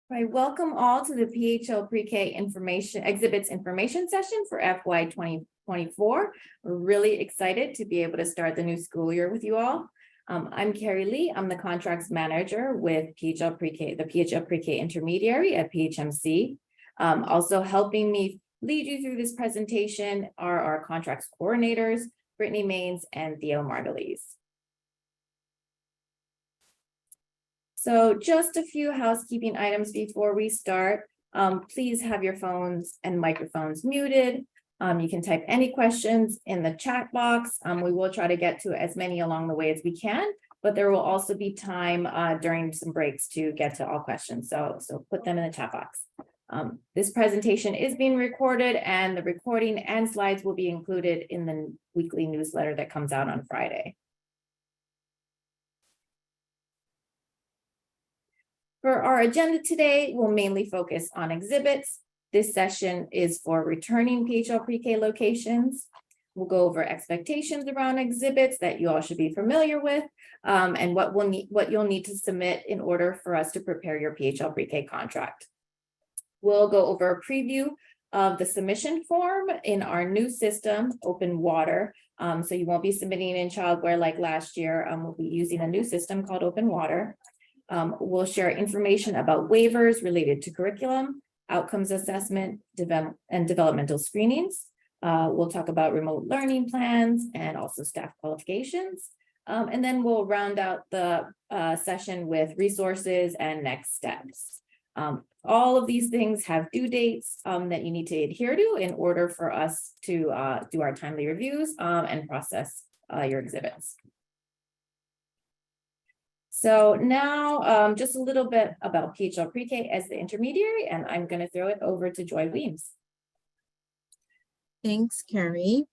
Right, welcome all to the PHL Pre-K exhibits information session for FY 2024. We're really excited to be able to start the new school year with you all. I'm Carrie Lee. I'm the contracts manager with PHL Pre-K, the PHL Pre-K intermediary at PHMC. Also helping me lead you through this presentation are our contracts coordinators, Brittany Maines and Theo Margulies. So just a few housekeeping items before we start. Please have your phones and microphones muted. You can type any questions in the chat box. We will try to get to as many along the way as we can, but there will also be time during some breaks to get to all questions. So put them in the chat box. This presentation is being recorded and the recording and slides will be included in the weekly newsletter that comes out on Friday. For our agenda today, we'll mainly focus on exhibits. This session is for returning PHL Pre-K locations. We'll go over expectations around exhibits that you all should be familiar with, and what you'll need to submit in order for us to prepare your PHL Pre-K contract. We'll go over a preview of the submission form in our new system, Open Water. So you won't be submitting in Childware like last year. We'll be using a new system called Open Water. We'll share information about waivers related to curriculum, outcomes assessment, and developmental screenings. We'll talk about remote learning plans and also staff qualifications. And then we'll round out the session with resources and next steps. All of these things have due dates that you need to adhere to in order for us to do our timely reviews and process your exhibits. So now just a little bit about PHL Pre-K as the intermediary, and I'm going to throw it over to Joy Weems. Thanks, Carrie.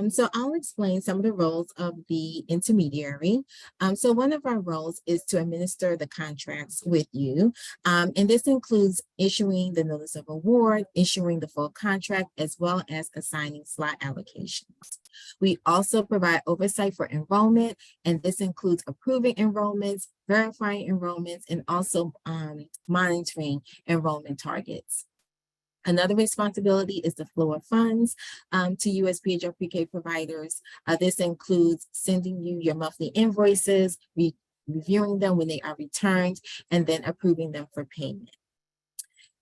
So I'll explain some of the roles of the intermediary. So one of our roles is to administer the contracts with you. And this includes issuing the notice of award, issuing the full contract, as well as assigning slot allocations. We also provide oversight for enrollment, and this includes approving enrollments, verifying enrollments, and also monitoring enrollment targets. Another responsibility is the flow of funds to you as PHL Pre-K providers. This includes sending you your monthly invoices, reviewing them when they are returned, and then approving them for payment.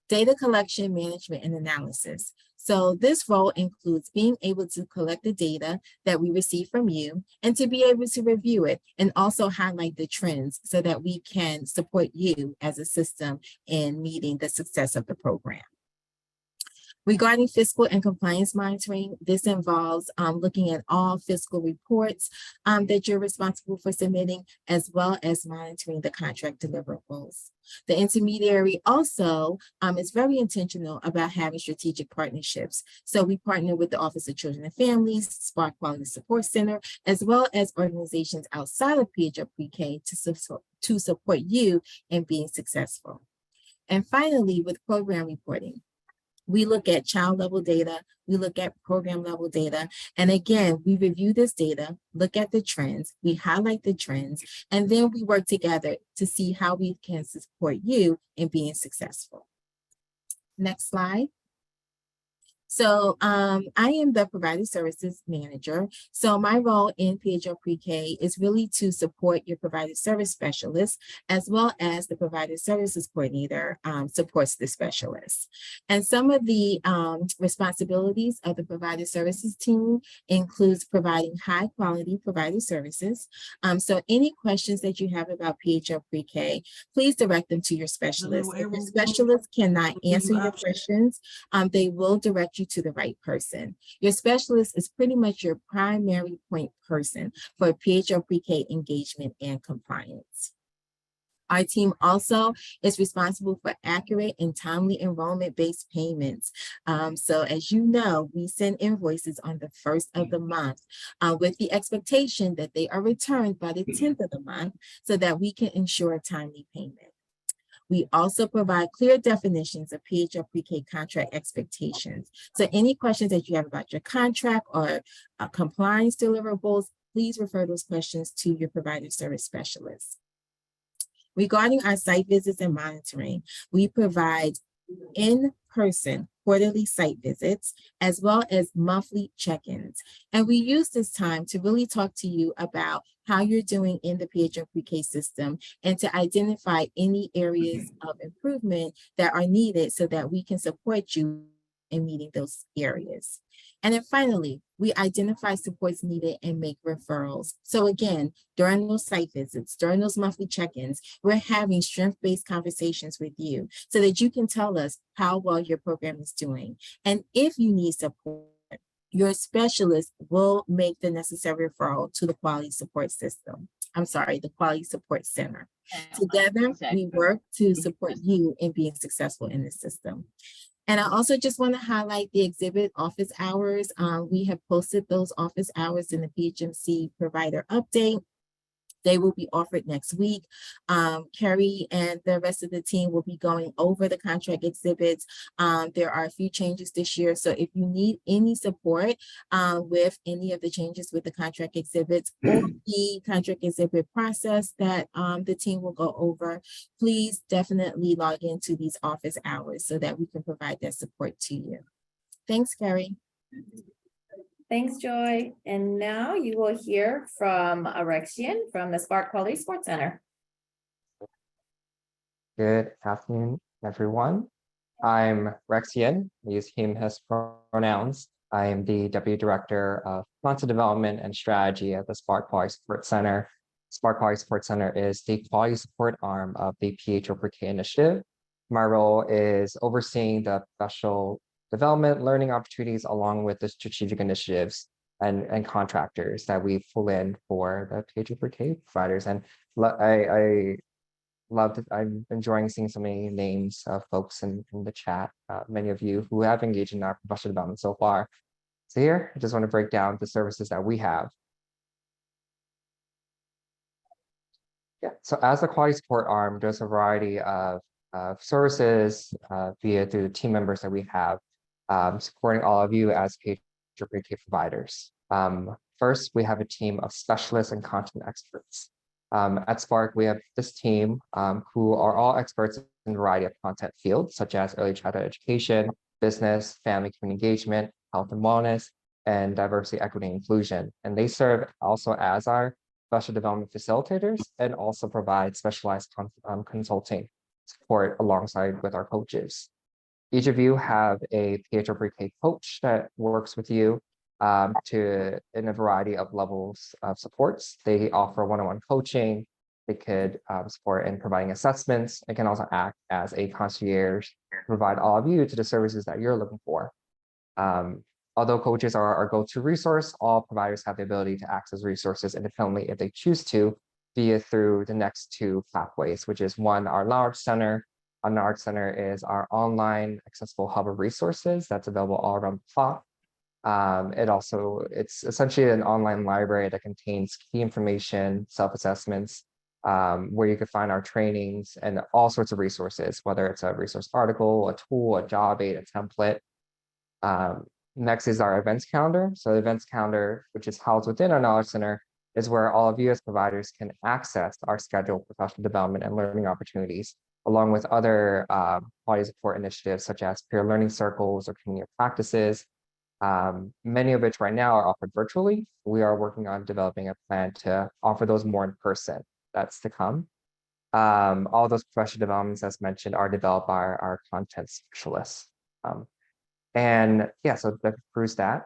Data collection, management, and analysis. So this role includes being able to collect the data that we receive from you and to be able to review it and also highlight the trends so that we can support you as a system in meeting the success of the program. Regarding fiscal and compliance monitoring, this involves looking at all fiscal reports that you're responsible for submitting, as well as monitoring the contract deliverables. The intermediary also is very intentional about having strategic partnerships. So we partner with the Office of Children and Families, Spark Quality Support Center, as well as organizations outside of PHL Pre-K to support you in being successful. And finally, with program reporting, we look at child level data, we look at program level data, and again, we review this data, look at the trends, we highlight the trends, and then we work together to see how we can support you in being successful. Next slide. So I am the provider services manager. So my role in PHL Pre-K is really to support your provider service specialist, as well as the provider services coordinator supports the specialist. And some of the responsibilities of the provider services team includes providing high quality provider services. So any questions that you have about PHL Pre-K, please direct them to your specialist. If your specialist cannot answer your questions, they will direct you to the right person. Your specialist is pretty much your primary point person for PHL Pre-K engagement and compliance. Our team also is responsible for accurate and timely enrollment-based payments. So as you know, we send invoices on the 1st of the month with the expectation that they are returned by the 10th of the month so that we can ensure timely payment. We also provide clear definitions of PHL Pre-K contract expectations. So any questions that you have about your contract or compliance deliverables, please refer those questions to your provider service specialist. Regarding our site visits and monitoring, we provide in-person quarterly site visits, as well as monthly check-ins. And we use this time to really talk to you about how you're doing in the PHO pre-K system and to identify any areas of improvement that are needed so that we can support you in meeting those areas. And then finally, we identify supports needed and make referrals. So again, during those site visits, during those monthly check-ins, we're having strength-based conversations with you so that you can tell us how well your program is doing. And if you need support, your specialist will make the necessary referral to the quality support system. I'm sorry, the quality support center. Together, we work to support you in being successful in this system. And I also just want to highlight the exhibit office hours. We have posted those office hours in the PHMC provider update. They will be offered next week. Carrie and the rest of the team will be going over the contract exhibits. There are a few changes this year. So if you need any support with any of the changes with the contract exhibits or the contract exhibit process that the team will go over, please definitely log into these office hours so that we can provide that support to you. Thanks, Carrie. Thanks, Joy. And now you will hear from Arexian from the Spark Quality Sports Center. Good afternoon, everyone. I'm Rexian, use him as pronouns. I am the Deputy Director of Content Development and Strategy at the Spark Quality Sports Center. Spark Quality Sports Center is the quality support arm of the PHO pre-K initiative. My role is overseeing the professional development, learning opportunities, along with the strategic initiatives and contractors that we pull in for the PHO pre-K providers. And I loved it. I'm enjoying seeing so many names of folks in the chat, many of you who have engaged in our professional development so far. So here, I just want to break down the services that we have. Yeah, so as a quality support arm, there's a variety of services through the team members that we have supporting all of you as PHO pre-K providers. First, we have a team of specialists and content experts. At Spark, we have this team who are all experts in a variety of content fields, such as early childhood education, business, family community engagement, health and wellness, and diversity, equity, and inclusion. And they serve also as our special development facilitators and also provide specialized consulting support alongside with our coaches. Each of you have a PHO pre-K coach that works with you in a variety of levels of supports. They offer one-on-one coaching. They could support in providing assessments. It can also act as a concierge to provide all of you to the services that you're looking for. Although coaches are our go-to resource, all providers have the ability to access resources independently if they choose to, via through the next two pathways, which is one, our Knowledge Center. Our Knowledge Center is our online accessible hub of resources that's available all around the clock. It's essentially an online library that contains key information, self-assessments, where you can find our trainings and all sorts of resources, whether it's a resource article, a tool, a job aid, a template. Next is our events calendar. So the events calendar, which is housed within our Knowledge Center, is where all of you as providers can access our scheduled professional development and learning opportunities, along with other quality support initiatives such as peer learning circles or community practices, many of which right now are offered virtually. We are working on developing a plan to offer those more in person. That's to come. All those professional developments, as mentioned, are developed by our content specialists. And yeah, so that proves that.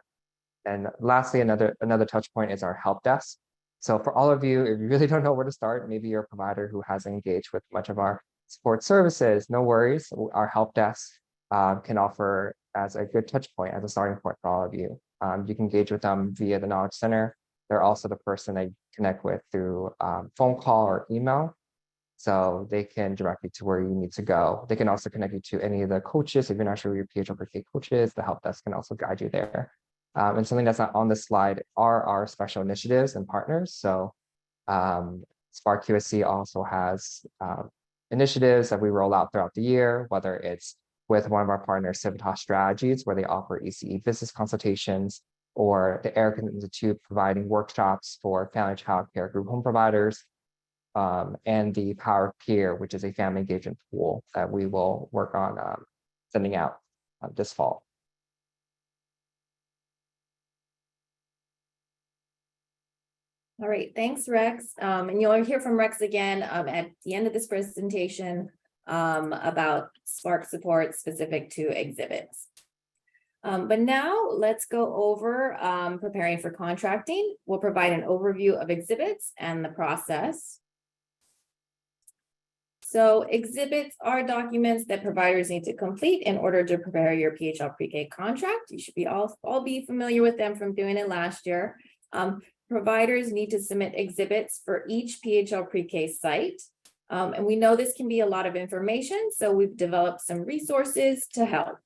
And lastly, another touch point is our help desk. So for all of you, if you really don't know where to start, maybe you're a provider who hasn't engaged with much of our support services, no worries. Our help desk can offer as a good touch point, as a starting point for all of you. You can engage with them via the Knowledge Center. They're also the person that you connect with through phone call or email. So they can direct you to where you need to go. They can also connect you to any of the coaches. If you're not sure who your PHO pre-K coach is, the help desk can also guide you there. And something that's not on this slide are our special initiatives and partners. So Spark QSC also has initiatives that we roll out throughout the year, whether it's with one of our partners, Civitas Strategies, where they offer ECE business consultations, or the Erickson Institute providing workshops for family child care group home providers, and the Power of Peer, which is a family engagement tool that we will work on sending out this fall. All right, thanks, Rex. And you'll hear from Rex again at the end of this presentation about Spark support specific to exhibits. But now let's go over preparing for contracting. We'll provide an overview of exhibits and the process. So exhibits are documents that providers need to complete in order to prepare your PHL pre-K contract. You should be all be familiar with them from doing it last year. Providers need to submit exhibits for each PHL pre-K site. And we know this can be a lot of information, so we've developed some resources to help.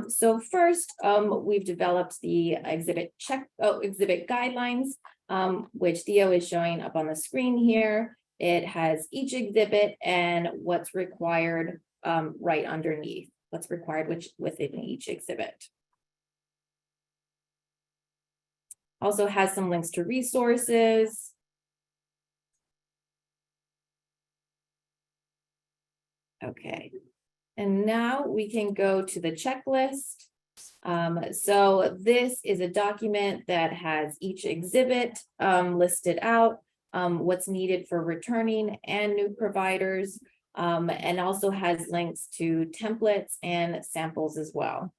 So first, we've developed the exhibit guidelines, which Theo is showing up on the screen here. It has each exhibit and what's required right underneath, what's required within each exhibit. Also has some links to resources. Okay, and now we can go to the checklist. So this is a document that has each exhibit listed out, what's needed for returning and new providers, and also has links to templates and samples as well.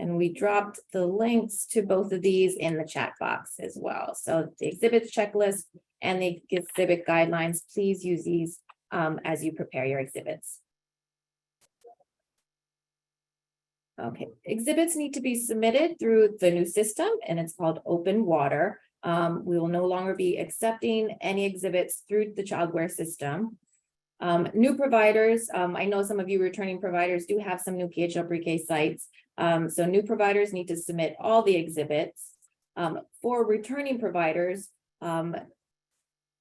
And we dropped the links to both of these in the chat box as well. So the exhibits checklist and the exhibit guidelines, please use these as you prepare your exhibits. Okay, exhibits need to be submitted through the new system, and it's called Open Water. We will no longer be accepting any exhibits through the Childware system. New providers, I know some of you returning providers do have some new PHL pre-K sites. So new providers need to submit all the exhibits. For returning providers,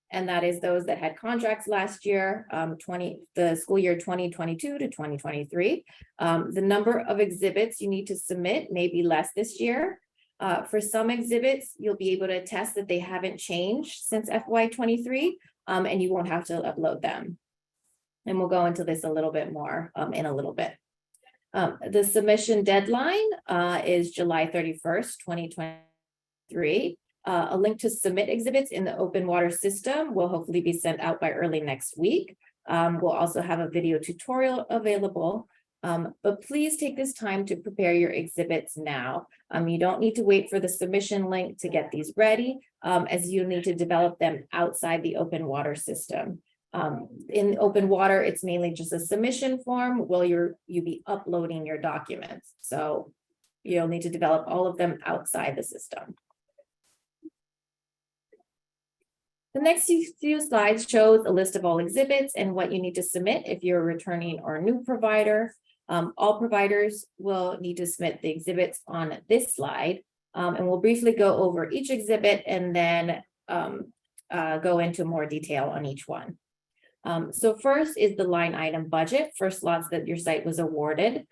and that is those that had contracts last year, the school year 2022 to 2023. The number of exhibits you need to submit may be less this year. For some exhibits, you'll be able to attest that they haven't changed since FY23, and you won't have to upload them. And we'll go into this a little bit more in a little bit. The submission deadline is July 31st, 2023. A link to submit exhibits in the Open Water system will hopefully be sent out by early next week. We'll also have a video tutorial available, but please take this time to prepare your exhibits now. You don't need to wait for the submission link to get these ready, as you need to develop them outside the Open Water system. In Open Water, it's mainly just a submission form while you'll be uploading your documents. So you'll need to develop all of them outside the system. The next few slides shows a list of all exhibits and what you need to submit if you're a returning or a new provider. All providers will need to submit the exhibits on this slide, and we'll briefly go over each exhibit and then go into more detail on each one. So first is the line item budget for slots that your site was awarded.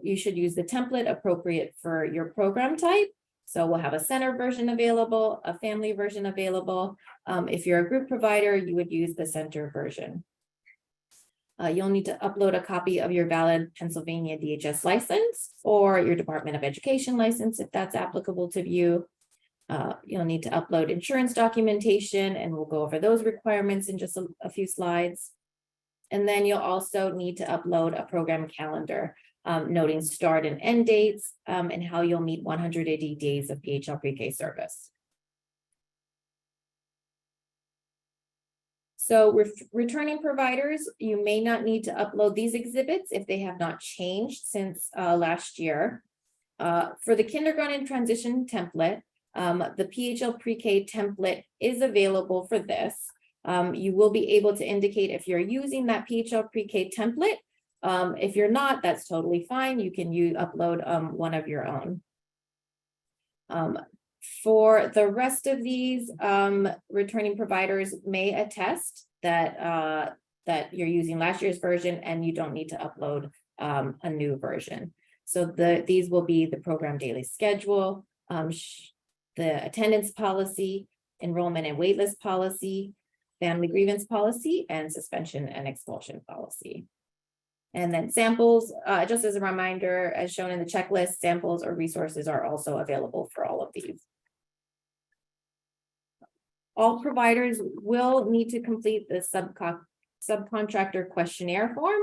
You should use the template appropriate for your program type. So we'll have a center version available, a family version available. If you're a group provider, you would use the center version. You'll need to upload a copy of your valid Pennsylvania DHS license or your Department of Education license if that's applicable to you. You'll need to upload insurance documentation, and we'll go over those requirements in just a few slides. And then you'll also need to upload a program calendar, noting start and end dates, and how you'll meet 180 days of PHL pre-K service. So returning providers, you may not need to upload these exhibits if they have not changed since last year. For the kindergarten transition template, the PHL pre-K template is available for this. You will be able to indicate if you're using that PHL pre-K template. If you're not, that's totally fine. You can upload one of your own. For the rest of these, returning providers may attest that you're using last year's version and you don't need to upload a new version. So these will be the program daily schedule, the attendance policy, enrollment and waitlist policy, family grievance policy, and suspension and expulsion policy. And then samples, just as a reminder, as shown in the checklist, samples or resources are also available for all of these. All providers will need to complete the subcontractor questionnaire form.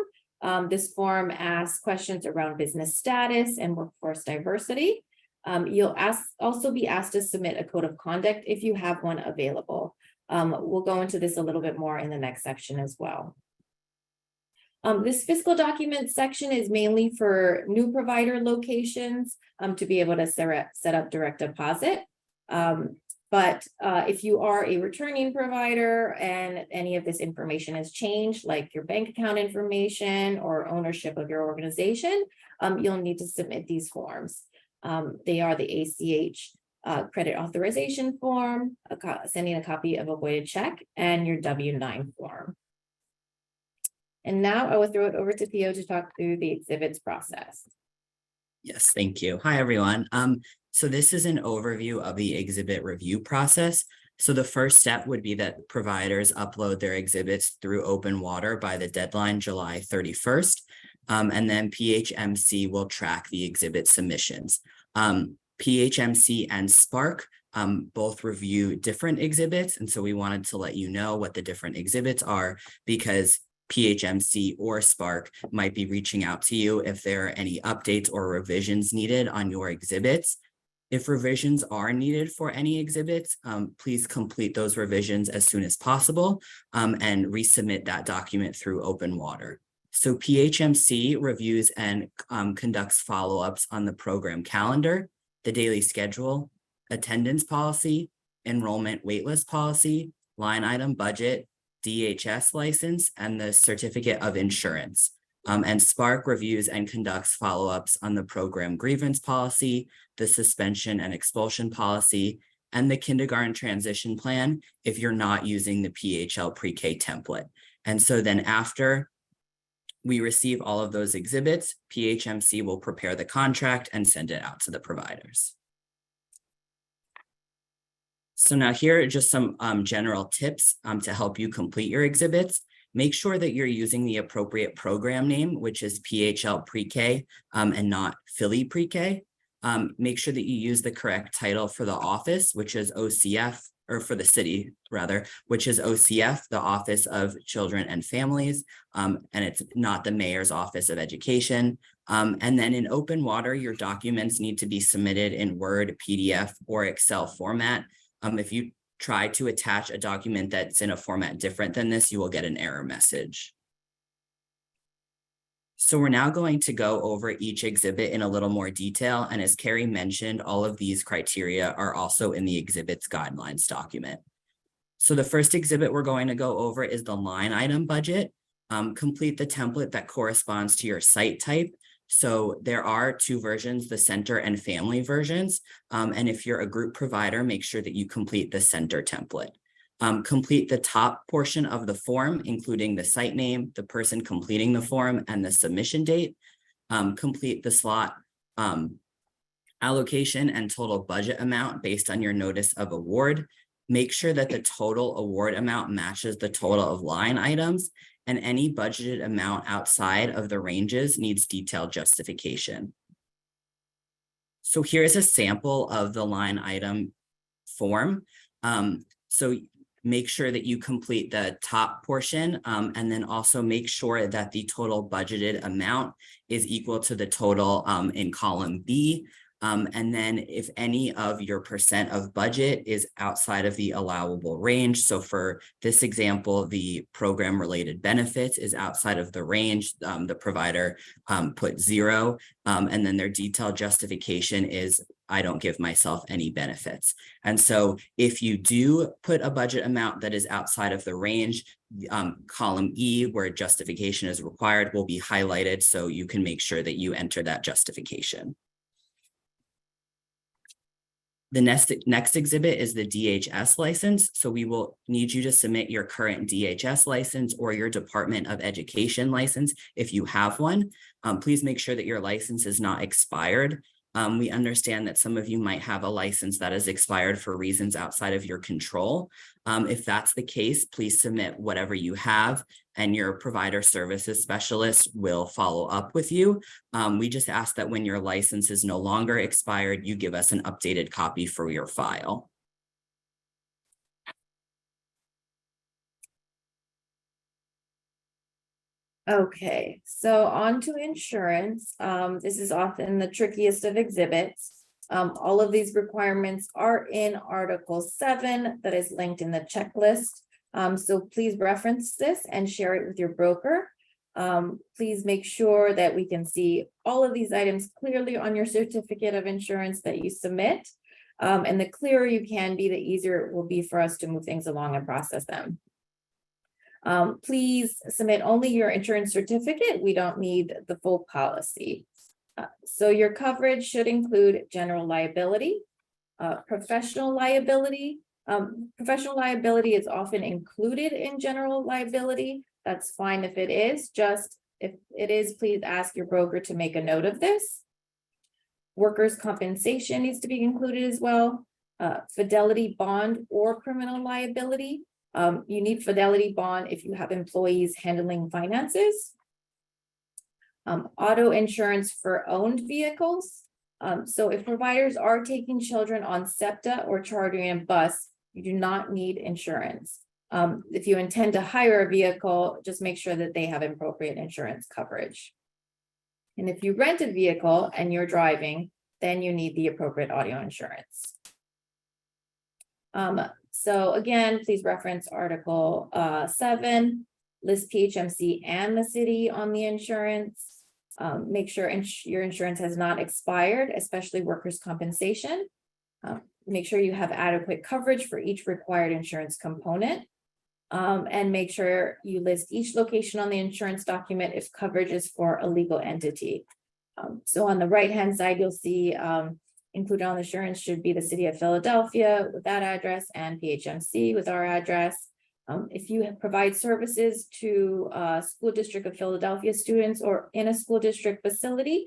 This form asks questions around business status and workforce diversity. You'll also be asked to submit a code of conduct if you have one available. We'll go into this a little bit more in the next section as well. This fiscal document section is mainly for new provider locations to be able to set up direct deposit. But if you are a returning provider and any of this information has changed, like your bank account information or ownership of your organization, you'll need to submit these forms. They are the ACH credit authorization form, sending a copy of a voided check, and your W-9 form. And now I will throw it over to Theo to talk through the exhibits process. Yes, thank you. Hi, everyone. So this is an overview of the exhibit review process. So the first step would be that providers upload their exhibits through OpenWater by the deadline, July 31st. And then PHMC will track the exhibit submissions. PHMC and Spark both review different exhibits. And so we wanted to let you know what the different exhibits are, because PHMC or Spark might be reaching out to you if there are any updates or revisions needed on your exhibits. If revisions are needed for any exhibits, please complete those revisions as soon as possible and resubmit that document through OpenWater. So PHMC reviews and conducts follow-ups on the program calendar, the daily schedule, attendance policy, enrollment waitlist policy, line item budget, DHS license, and the certificate of insurance. And Spark reviews and conducts follow-ups on the program grievance policy, the suspension and expulsion policy, and the kindergarten transition plan if you're not using the PHL pre-K template. And so then after we receive all of those exhibits, PHMC will prepare the contract and send it out to the providers. So now here are just some general tips to help you complete your exhibits. Make sure that you're using the appropriate program name, which is PHL Pre-K and not Philly Pre-K. Make sure that you use the correct title for the office, which is OCF, or for the city rather, which is OCF, the Office of Children and Families, and it's not the Mayor's Office of Education. And then in OpenWater, your documents need to be submitted in Word, PDF, or Excel format. If you try to attach a document that's in a format different than this, you will get an error message. So we're now going to go over each exhibit in a little more detail. And as Carrie mentioned, all of these criteria are also in the exhibits guidelines document. So the first exhibit we're going to go over is the line item budget. Complete the template that corresponds to your site type. So there are two versions, the center and family versions. And if you're a group provider, make sure that you complete the center template. Complete the top portion of the form, including the site name, the person completing the form, and the submission date. Complete the slot allocation and total budget amount based on your notice of award. Make sure that the total award amount matches the total of line items, and any budgeted amount outside of the ranges needs detailed justification. So here's a sample of the line item form. So make sure that you complete the top portion, and then also make sure that the total budgeted amount is equal to the total in column B. And then if any of your percent of budget is outside of the allowable range, so for this example, the program related benefits is outside of the range, the provider put 0, and then their detailed justification is, I don't give myself any benefits. And so if you do put a budget amount that is outside of the range, column E, where justification is required, will be highlighted so you can make sure that you enter that justification. The next exhibit is the DHS license. So we will need you to submit your current DHS license or your Department of Education license if you have one. Please make sure that your license is not expired. We understand that some of you might have a license that is expired for reasons outside of your control. If that's the case, please submit whatever you have and your provider services specialist will follow up with you. We just ask that when your license is no longer expired, you give us an updated copy for your file. Okay, so on to insurance. This is often the trickiest of exhibits. All of these requirements are in Article 7 that is linked in the checklist. So please reference this and share it with your broker. Please make sure that we can see all of these items clearly on your certificate of insurance that you submit. And the clearer you can be, the easier it will be for us to move things along and process them. Please submit only your insurance certificate. We don't need the full policy. So your coverage should include general liability, professional liability. Professional liability is often included in general liability. That's fine if it is. Just if it is, please ask your broker to make a note of this. Workers' compensation needs to be included as well. Fidelity bond or criminal liability. You need fidelity bond if you have employees handling finances. Auto insurance for owned vehicles. So if providers are taking children on SEPTA or chartering a bus, you do not need insurance. If you intend to hire a vehicle, just make sure that they have appropriate insurance coverage. And if you rent a vehicle and you're driving, then you need the appropriate auto insurance. So again, please reference Article 7, list PHMC and the city on the insurance. Make sure your insurance has not expired, especially workers' compensation. Make sure you have adequate coverage for each required insurance component. And make sure you list each location on the insurance document if coverage is for a legal entity. So on the right-hand side, you'll see included on the insurance should be the city of Philadelphia with that address and PHMC with our address. If you provide services to School District of Philadelphia students or in a school district facility,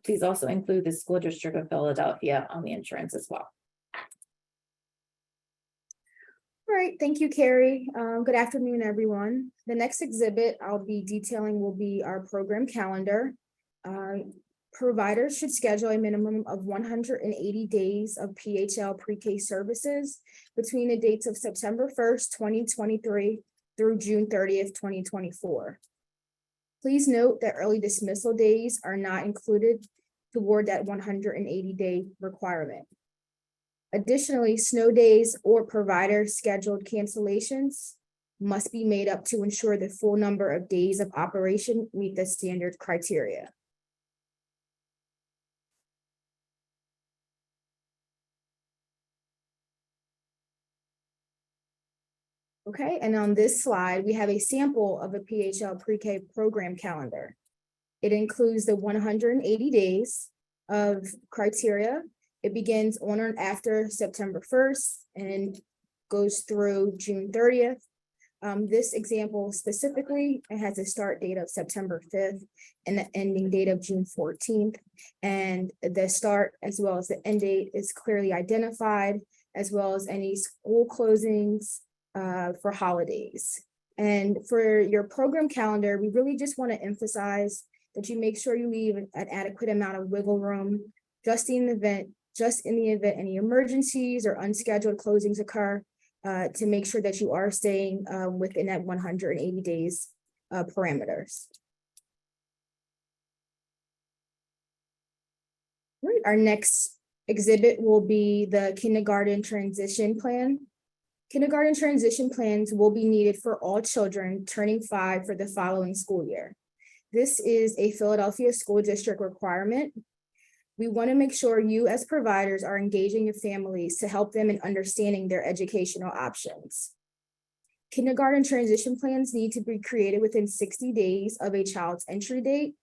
please also include the School District of Philadelphia on the insurance as well. All right, thank you, Carrie. Good afternoon, everyone. The next exhibit I'll be detailing will be our program calendar. Providers should schedule a minimum of 180 days of PHL pre-K services between the dates of September 1st, 2023 through June 30th, 2024. Please note that early dismissal days are not included toward that 180-day requirement. Additionally, snow days or provider scheduled cancellations must be made up to ensure the full number of days of operation meet the standard criteria. Okay, and on this slide, we have a sample of a PHL pre-K program calendar. It includes the 180 days of criteria. It begins on or after September 1st and goes through June 30th. This example specifically, it has a start date of September 5th and the ending date of June 14th. And the start as well as the end date is clearly identified, as well as any school closings for holidays. And for your program calendar, we really just want to emphasize that you make sure you leave an adequate amount of wiggle room just in the event any emergencies or unscheduled closings occur, to make sure that you are staying within that 180 days parameters. Right, our next exhibit will be the kindergarten transition plan. Kindergarten transition plans will be needed for all children turning 5 for the following school year. This is a Philadelphia School District requirement. We want to make sure you as providers are engaging your families to help them in understanding their educational options. Kindergarten transition plans need to be created within 60 days of a child's entry date.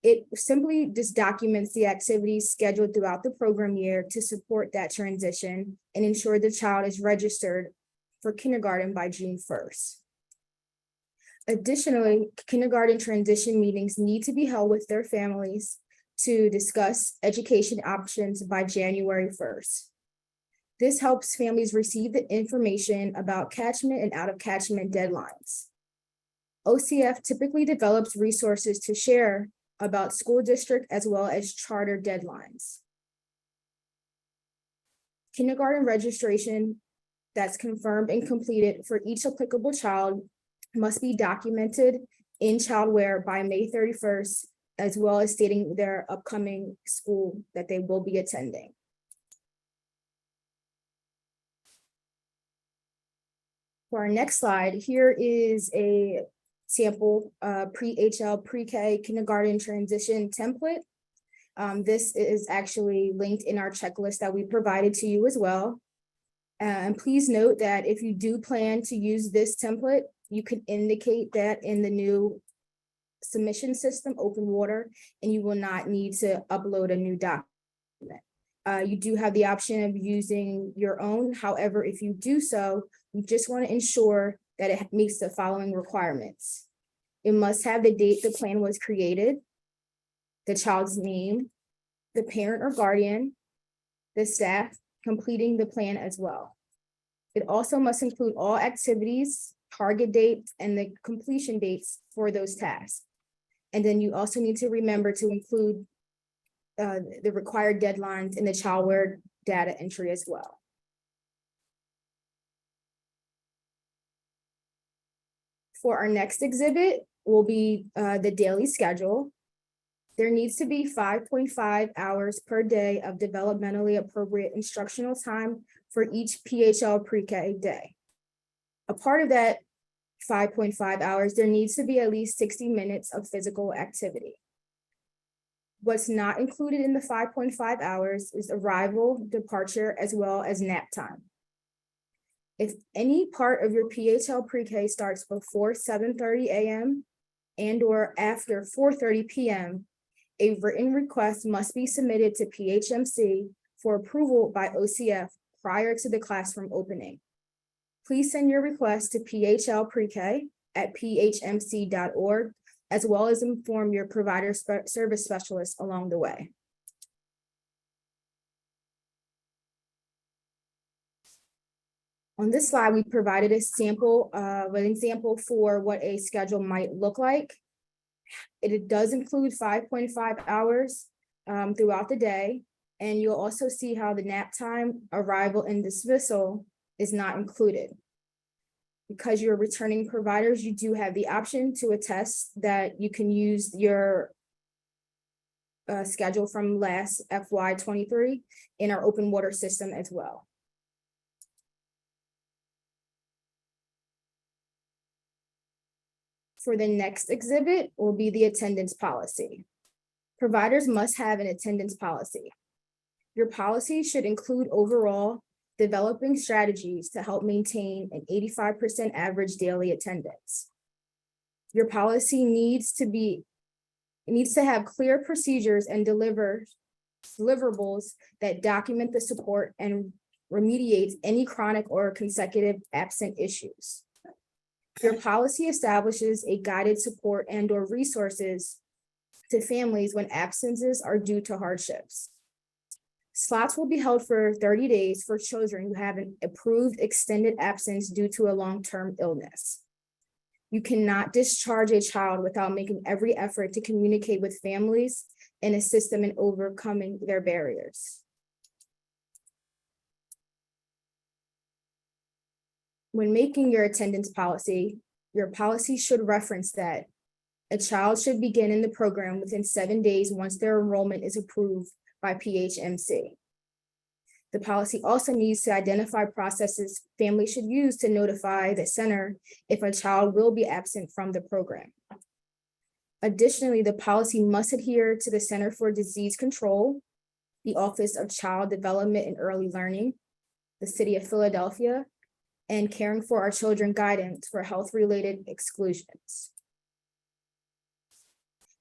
It simply just documents the activities scheduled throughout the program year to support that transition and ensure the child is registered for kindergarten by June 1st. Additionally, kindergarten transition meetings need to be held with their families to discuss education options by January 1st. This helps families receive the information about catchment and out of catchment deadlines. OCF typically develops resources to share about school district as well as charter deadlines. Kindergarten registration that's confirmed and completed for each applicable child must be documented in Childware by May 31st, as well as stating their upcoming school that they will be attending. For our next slide, here is a sample pre-HL pre-K kindergarten transition template. This is actually linked in our checklist that we provided to you as well. And please note that if you do plan to use this template, you can indicate that in the new submission system, Open Water, and you will not need to upload a new document. You do have the option of using your own. However, if you do so, you just want to ensure that it meets the following requirements. It must have the date the plan was created, the child's name, the parent or guardian, the staff completing the plan as well. It also must include all activities, target dates, and the completion dates for those tasks. And then you also need to remember to include the required deadlines in the Childware data entry as well. For our next exhibit will be the daily schedule. There needs to be 5.5 hours per day of developmentally appropriate instructional time for each PHL pre-K day. A part of that 5.5 hours, there needs to be at least 60 minutes of physical activity. What's not included in the 5.5 hours is arrival, departure, as well as nap time. If any part of your PHL pre-K starts before 7:30 a.m. and or after 4:30 p.m., a written request must be submitted to PHMC for approval by OCF prior to the classroom opening. Please send your request to phlprek@phmc.org, as well as inform your provider service specialist along the way. On this slide, we provided an example for what a schedule might look like. It does include 5.5 hours throughout the day, and you'll also see how the nap time, arrival, and dismissal is not included. Because you're returning providers, you do have the option to attest that you can use your schedule from last FY23 in our open water system as well. For the next exhibit will be the attendance policy. Providers must have an attendance policy. Your policy should include overall developing strategies to help maintain an 85% average daily attendance. Your policy needs to have clear procedures and deliverables that document the support and remediate any chronic or consecutive absent issues. Your policy establishes a guided support and or resources to families when absences are due to hardships. Slots will be held for 30 days for children who have an approved extended absence due to a long-term illness. You cannot discharge a child without making every effort to communicate with families and assist them in overcoming their barriers. When making your attendance policy, your policy should reference that a child should begin in the program within 7 days once their enrollment is approved by PHMC. The policy also needs to identify processes families should use to notify the center if a child will be absent from the program. Additionally, the policy must adhere to the Center for Disease Control, the Office of Child Development and Early Learning, the City of Philadelphia, and Caring for Our Children guidance for health-related exclusions.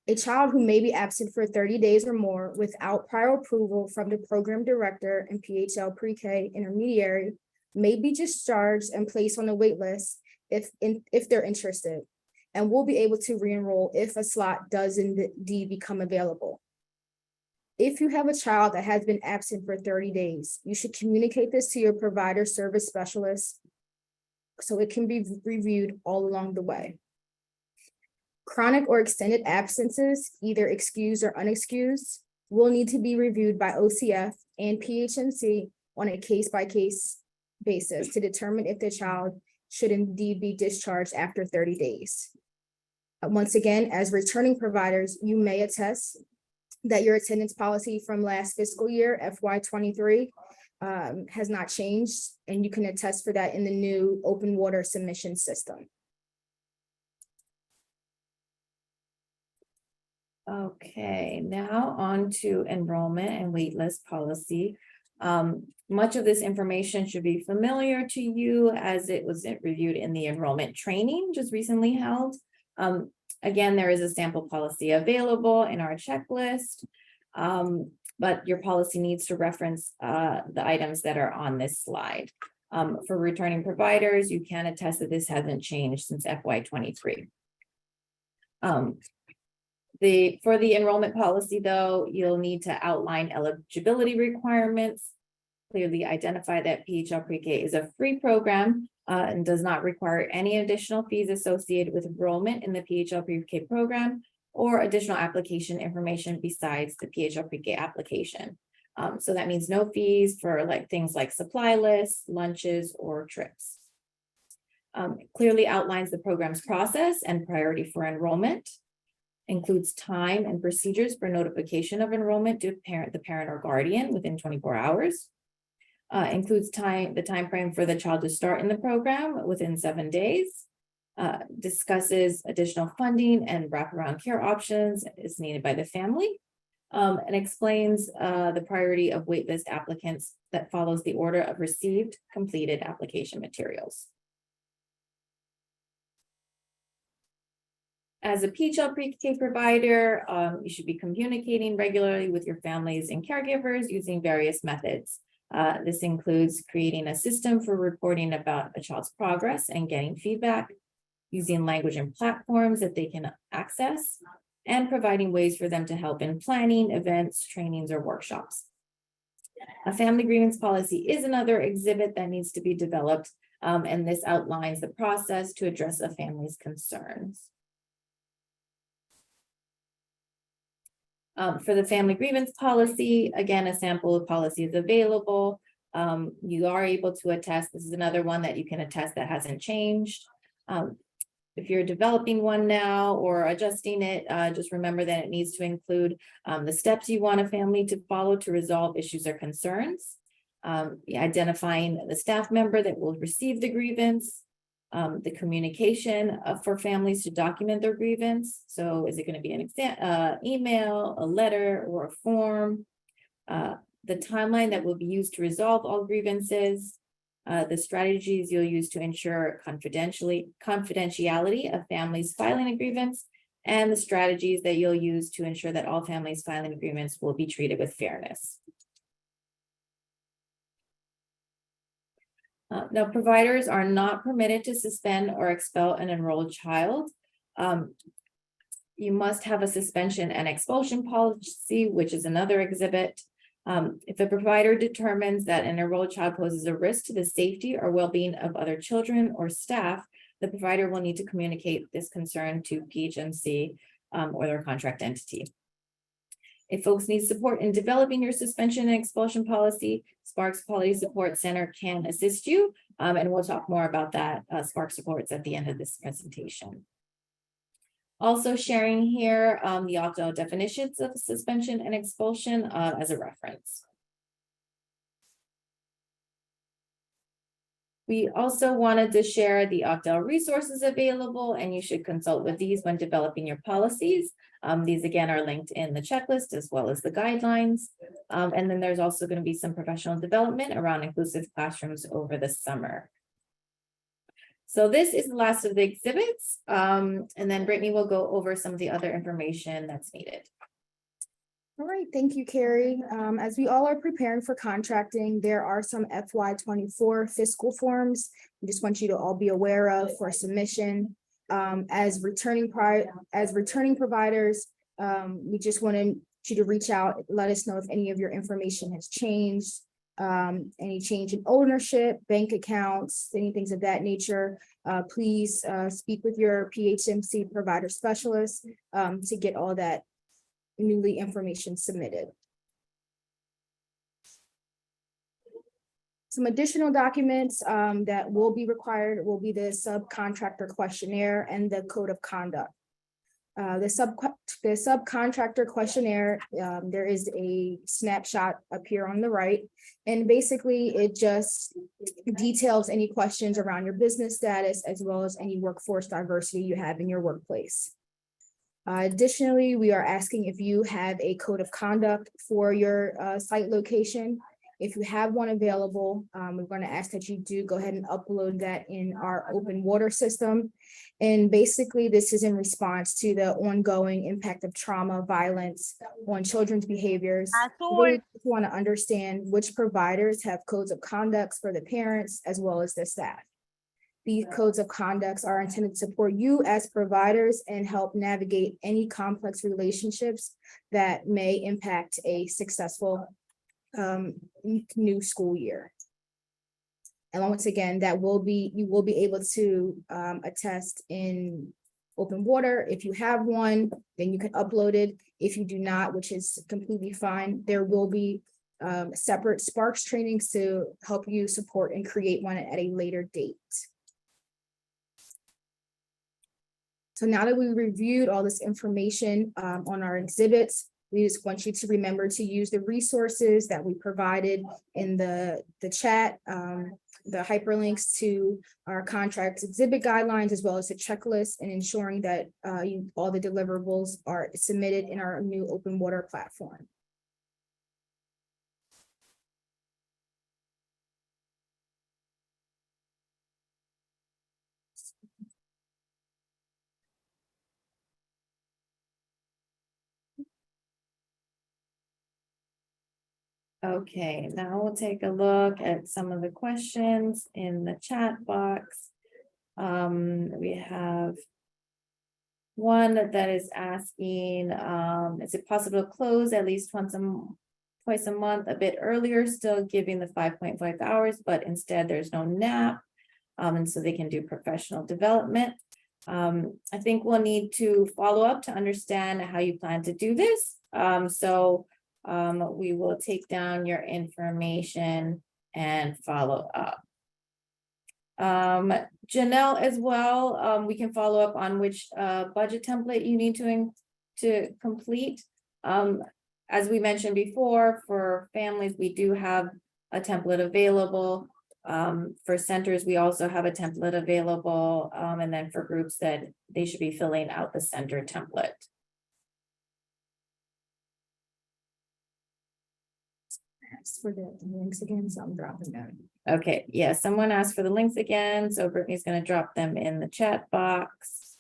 A child who may be absent for 30 days or more without prior approval from the program director and PHL pre-K intermediary may be discharged and placed on a wait list if they're interested, and will be able to re-enroll if a slot does indeed become available. If you have a child that has been absent for 30 days, you should communicate this to your provider service specialist so it can be reviewed all along the way. Chronic or extended absences, either excused or unexcused, will need to be reviewed by OCF and PHMC on a case-by-case basis to determine if the child should indeed be discharged after 30 days. Once again, as returning providers, you may attest that your attendance policy from last fiscal year, FY '23, has not changed, and you can attest for that in the new open water submission system. Okay, now on to enrollment and waitlist policy. Much of this information should be familiar to you as it was reviewed in the enrollment training just recently held. Again, there is a sample policy available in our checklist, but your policy needs to reference the items that are on this slide. For returning providers, you can attest that this hasn't changed since FY '23. For the enrollment policy, though, you'll need to outline eligibility requirements, clearly identify that PHL Pre-K is a free program and does not require any additional fees associated with enrollment in the PHL Pre-K program or additional application information besides the PHL Pre-K application. So that means no fees for things like supply lists, lunches, or trips. Clearly outlines the program's process and priority for enrollment, includes time and procedures for notification of enrollment to the parent or guardian within 24 hours. Includes the time frame for the child to start in the program within 7 days. Discusses additional funding and wraparound care options as needed by the family. And explains the priority of waitlist applicants that follows the order of received completed application materials. As a PHL Pre-K provider, you should be communicating regularly with your families and caregivers using various methods. This includes creating a system for reporting about a child's progress and getting feedback, using language and platforms that they can access, and providing ways for them to help in planning, events, trainings, or workshops. A family grievance policy is another exhibit that needs to be developed, and this outlines the process to address a family's concerns. For the family grievance policy, again, a sample of policy is available. You are able to attest. This is another one that you can attest that hasn't changed. If you're developing one now or adjusting it, just remember that it needs to include the steps you want a family to follow to resolve issues or concerns, identifying the staff member that will receive the grievance, the communication for families to document their grievance. So is it going to be an email, a letter, or a form? The timeline that will be used to resolve all grievances, the strategies you'll use to ensure confidentiality of families filing a grievance, and the strategies that you'll use to ensure that all families filing agreements will be treated with fairness. Now, providers are not permitted to suspend or expel an enrolled child. You must have a suspension and expulsion policy, which is another exhibit. If a provider determines that an enrolled child poses a risk to the safety or well-being of other children or staff, the provider will need to communicate this concern to PHMC or their contract entity. If folks need support in developing your suspension and expulsion policy, Sparks Quality Support Center can assist you, and we'll talk more about that, Spark Supports, at the end of this presentation. Also sharing here the opt-out definitions of suspension and expulsion as a reference. We also wanted to share the opt-out resources available, and you should consult with these when developing your policies. These again are linked in the checklist as well as the guidelines. And then there's also going to be some professional development around inclusive classrooms over the summer. So this is the last of the exhibits. And then Brittany will go over some of the other information that's needed. All right, thank you, Carrie. As we all are preparing for contracting, there are some FY 24 fiscal forms. I just want you to all be aware of for submission. As returning providers, we just wanted you to reach out, let us know if any of your information has changed. Any change in ownership, bank accounts, any things of that nature. Please speak with your PHMC provider specialist to get all that newly information submitted. Some additional documents that will be required will be the subcontractor questionnaire and the code of conduct. The subcontractor questionnaire, there is a snapshot up here on the right. And basically it just details any questions around your business status as well as any workforce diversity you have in your workplace. Additionally, we are asking if you have a code of conduct for your site location. If you have one available, we're going to ask that you do go ahead and upload that in our open water system. And basically, this is in response to the ongoing impact of trauma, violence on children's behaviors. We want to understand which providers have codes of conduct for the parents as well as the staff. These codes of conduct are intended to support you as providers and help navigate any complex relationships that may impact a successful new school year. And once again, you will be able to attest in open water. If you have one, then you can upload it. If you do not, which is completely fine, there will be separate Sparks trainings to help you support and create one at a later date. So now that we reviewed all this information on our exhibits, we just want you to remember to use the resources that we provided in the chat, the hyperlinks to our contract exhibit guidelines, as well as the checklist, and ensuring that all the deliverables are submitted in our new open water platform. Okay, now we'll take a look at some of the questions in the chat box. We have one that is asking, is it possible to close at least twice a month, a bit earlier, still giving the 5.5 hours, but instead there's no nap, and so they can do professional development. I think we'll need to follow up to understand how you plan to do this. We will take down your information and follow up. Janelle as well, we can follow up on which budget template you need to complete. As we mentioned before, for families, we do have a template available. For centers, we also have a template available. And then for groups, that they should be filling out the center template. For the links again, so I'm dropping them. Okay, yeah, someone asked for the links again, so Brittany's going to drop them in the chat box.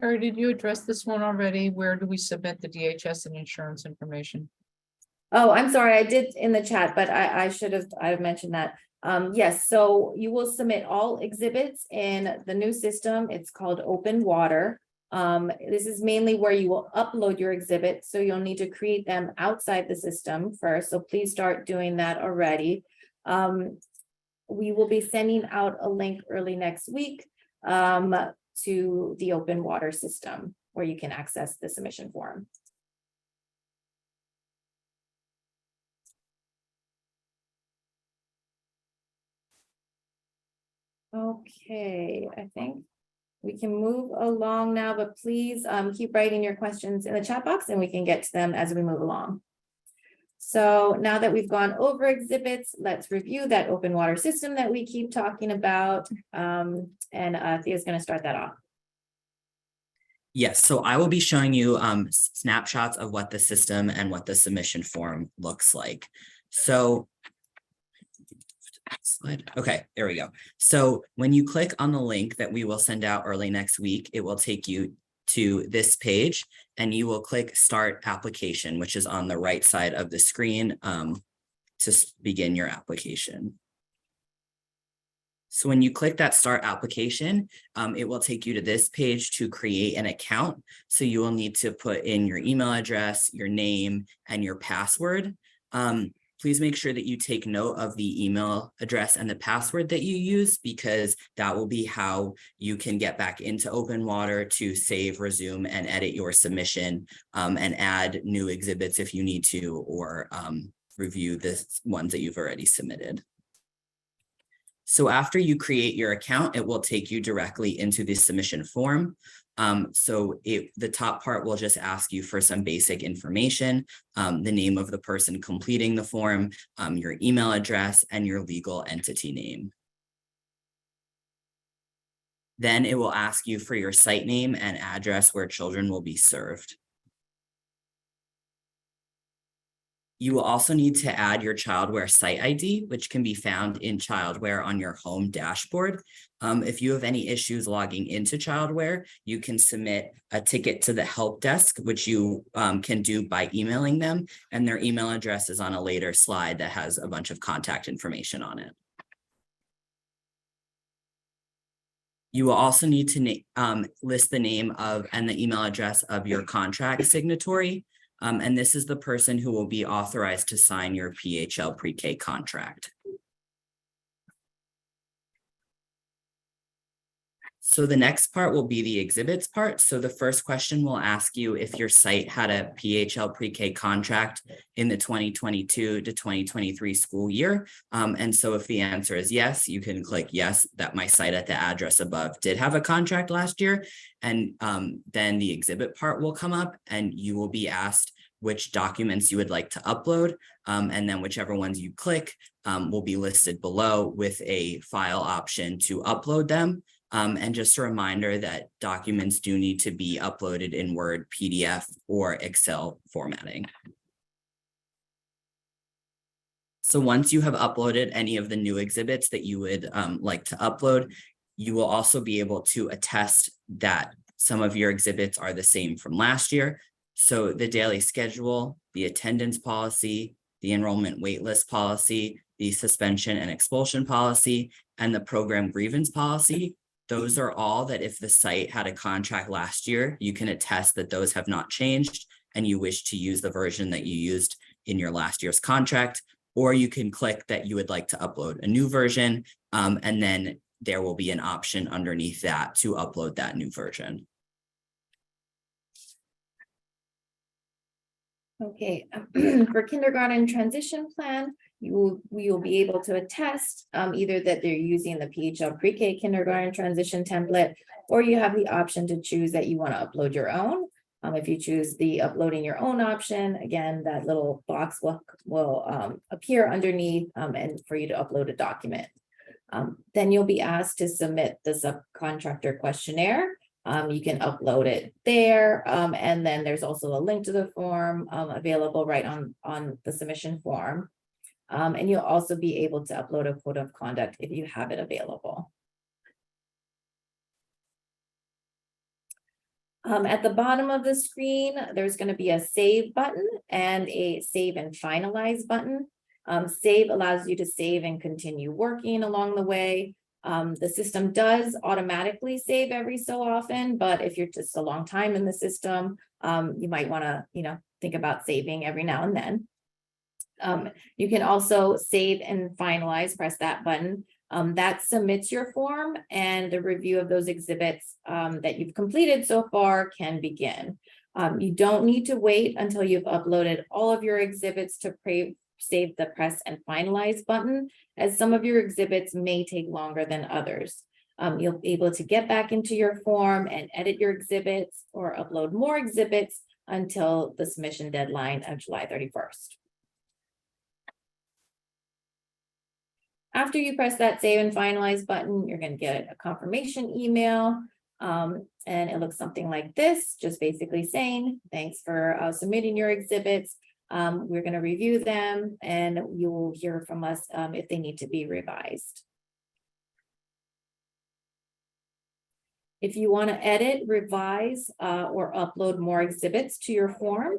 Or did you address this one already? Where do we submit the DHS and insurance information? Oh, I'm sorry, I did in the chat, but I've mentioned that. Yes, so you will submit all exhibits in the new system. It's called Open Water. This is mainly where you will upload your exhibits, so you'll need to create them outside the system first. So please start doing that already. We will be sending out a link early next week to the Open Water system where you can access the submission form. Okay, I think we can move along now, but please keep writing your questions in the chat box and we can get to them as we move along. So now that we've gone over exhibits, let's review that open water system that we keep talking about. And Thea's going to start that off. Yes, so I will be showing you snapshots of what the system and what the submission form looks like. So slide. Okay, there we go. So when you click on the link that we will send out early next week, it will take you to this page and you will click Start Application, which is on the right side of the screen to begin your application. So when you click that Start Application, it will take you to this page to create an account. So you will need to put in your email address, your name, and your password. Please make sure that you take note of the email address and the password that you use, because that will be how you can get back into Open Water to save, resume, and edit your submission and add new exhibits if you need to, or review the ones that you've already submitted. So after you create your account, it will take you directly into the submission form. The top part will just ask you for some basic information, the name of the person completing the form, your email address, and your legal entity name. Then it will ask you for your site name and address where children will be served. You will also need to add your Childware site ID, which can be found in Childware on your home dashboard. If you have any issues logging into Childware, you can submit a ticket to the help desk, which you can do by emailing them, and their email address is on a later slide that has a bunch of contact information on it. You will also need to list the name of and the email address of your contract signatory. And this is the person who will be authorized to sign your PHL pre-K contract. So the next part will be the exhibits part. So the first question will ask you if your site had a PHL pre-K contract in the 2022 to 2023 school year. And so if the answer is yes, you can click yes, that my site at the address above did have a contract last year. And then the exhibit part will come up and you will be asked which documents you would like to upload. And then whichever ones you click will be listed below with a file option to upload them. And just a reminder that documents do need to be uploaded in Word, PDF, or Excel formatting. So once you have uploaded any of the new exhibits that you would like to upload, you will also be able to attest that some of your exhibits are the same from last year. So the daily schedule, the attendance policy, the enrollment waitlist policy, the suspension and expulsion policy, and the program grievance policy. Those are all that if the site had a contract last year, you can attest that those have not changed and you wish to use the version that you used in your last year's contract, or you can click that you would like to upload a new version, and then there will be an option underneath that to upload that new version. Okay, for kindergarten transition plan, you will be able to attest either that they're using the PHL pre-K kindergarten transition template, or you have the option to choose that you want to upload your own. If you choose the uploading your own option, again, that little box will appear underneath and for you to upload a document. Then you'll be asked to submit the subcontractor questionnaire. You can upload it there. And then there's also a link to the form available right on the submission form. And you'll also be able to upload a code of conduct if you have it available. At the bottom of the screen, there's going to be a save button and a save and finalize button. Save allows you to save and continue working along the way. The system does automatically save every so often, but if you're just a long time in the system, you might want to, think about saving every now and then. You can also save and finalize, press that button. That submits your form, and the review of those exhibits that you've completed so far can begin. You don't need to wait until you've uploaded all of your exhibits to save the press and finalize button, as some of your exhibits may take longer than others. You'll be able to get back into your form and edit your exhibits or upload more exhibits until the submission deadline of July 31st. After you press that save and finalize button, you're going to get a confirmation email And it looks something like this, just basically saying, thanks for submitting your exhibits. We're going to review them and you will hear from us if they need to be revised. If you want to edit, revise, or upload more exhibits to your form,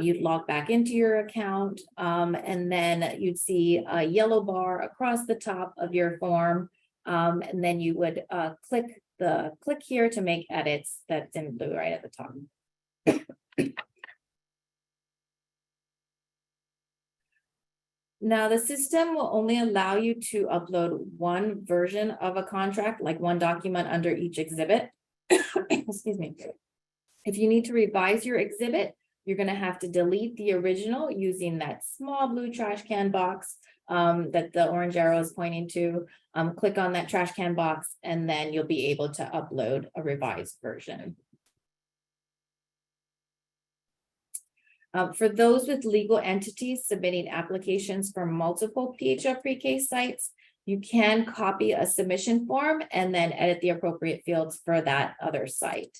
you'd log back into your account, and then you'd see a yellow bar across the top of your form. And then you would click here to make edits. That's in blue right at the top. Now, the system will only allow you to upload one version of a contract, like one document under each exhibit. Excuse me. If you need to revise your exhibit, you're going to have to delete the original using that small blue trash can box that the orange arrow is pointing to. Click on that trash can box, and then you'll be able to upload a revised version. For those with legal entities submitting applications for multiple PHL pre-K sites, you can copy a submission form and then edit the appropriate fields for that other site.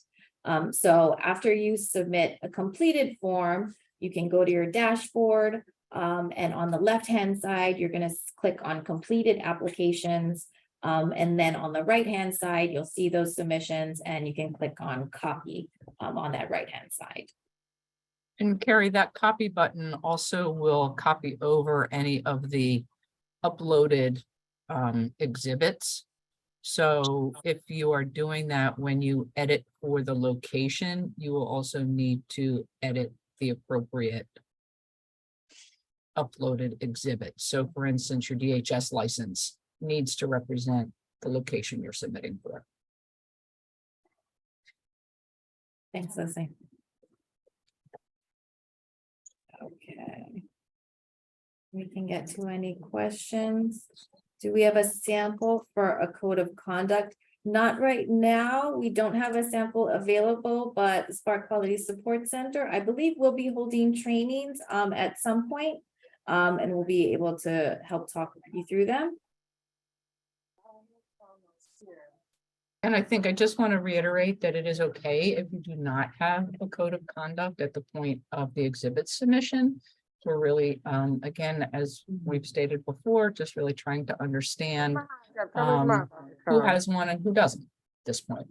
So after you submit a completed form, you can go to your dashboard, and on the left-hand side, you're going to click on completed applications. And then on the right-hand side, you'll see those submissions and you can click on copy on that right-hand side. And Carrie, that copy button also will copy over any of the uploaded exhibits. So if you are doing that when you edit for the location, you will also need to edit the appropriate uploaded exhibit. So for instance, your DHS license needs to represent the location you're submitting for. Thanks, Leslie. Okay. We can get to any questions. Do we have a sample for a code of conduct? Not right now. We don't have a sample available, but the Spark Quality Support Center, I believe, will be holding trainings at some point, and we'll be able to help talk you through them. And I think I just want to reiterate that it is okay if you do not have a code of conduct at the point of the exhibit submission. We're really, again, as we've stated before, just really trying to understand who has one and who doesn't at this point.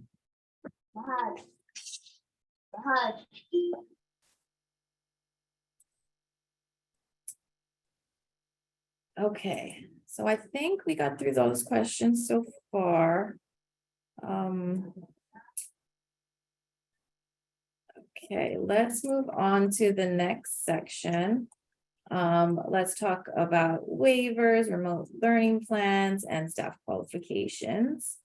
Okay, so I think we got through those questions so far. Okay, let's move on to the next section. Let's talk about waivers, remote learning plans, and staff qualifications.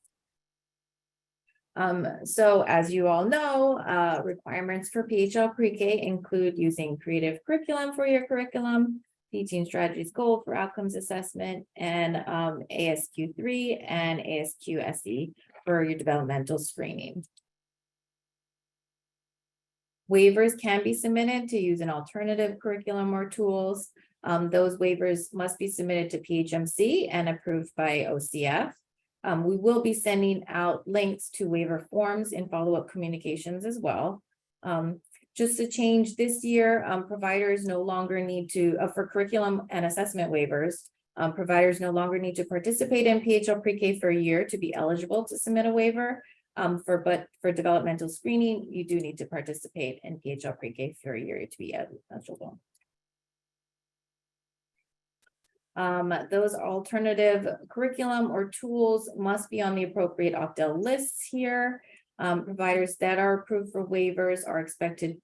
So as you all know, requirements for PHL pre-K include using creative curriculum for your curriculum, teaching strategies goal for outcomes assessment, and ASQ3 and ASQ-SE for your developmental screening. Waivers can be submitted to use an alternative curriculum or tools. Those waivers must be submitted to PHMC and approved by OCF. We will be sending out links to waiver forms in follow-up communications as well. Just to change this year, providers no longer need to, for curriculum and assessment waivers, providers no longer need to participate in PHL pre-K for a year to be eligible to submit a waiver. But for developmental screening, you do need to participate in PHL pre-K for a year to be eligible. Those alternative curriculum or tools must be on the appropriate Octal lists here. Providers that are approved for waivers are expected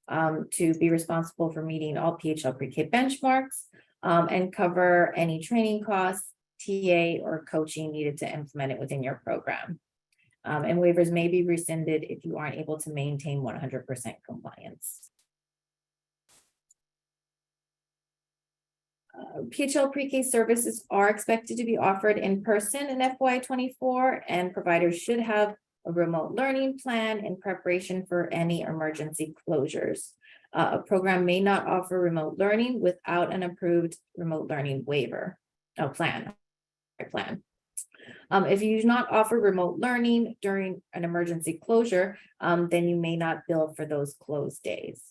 to be responsible for meeting all PHL pre-K benchmarks and cover any training costs, TA, or coaching needed to implement it within your program. And waivers may be rescinded if you aren't able to maintain 100% compliance. PHL pre-K services are expected to be offered in person in FY24, and providers should have a remote learning plan in preparation for any emergency closures. A program may not offer remote learning without an approved remote learning waiver plan. If you do not offer remote learning during an emergency closure, then you may not bill for those closed days.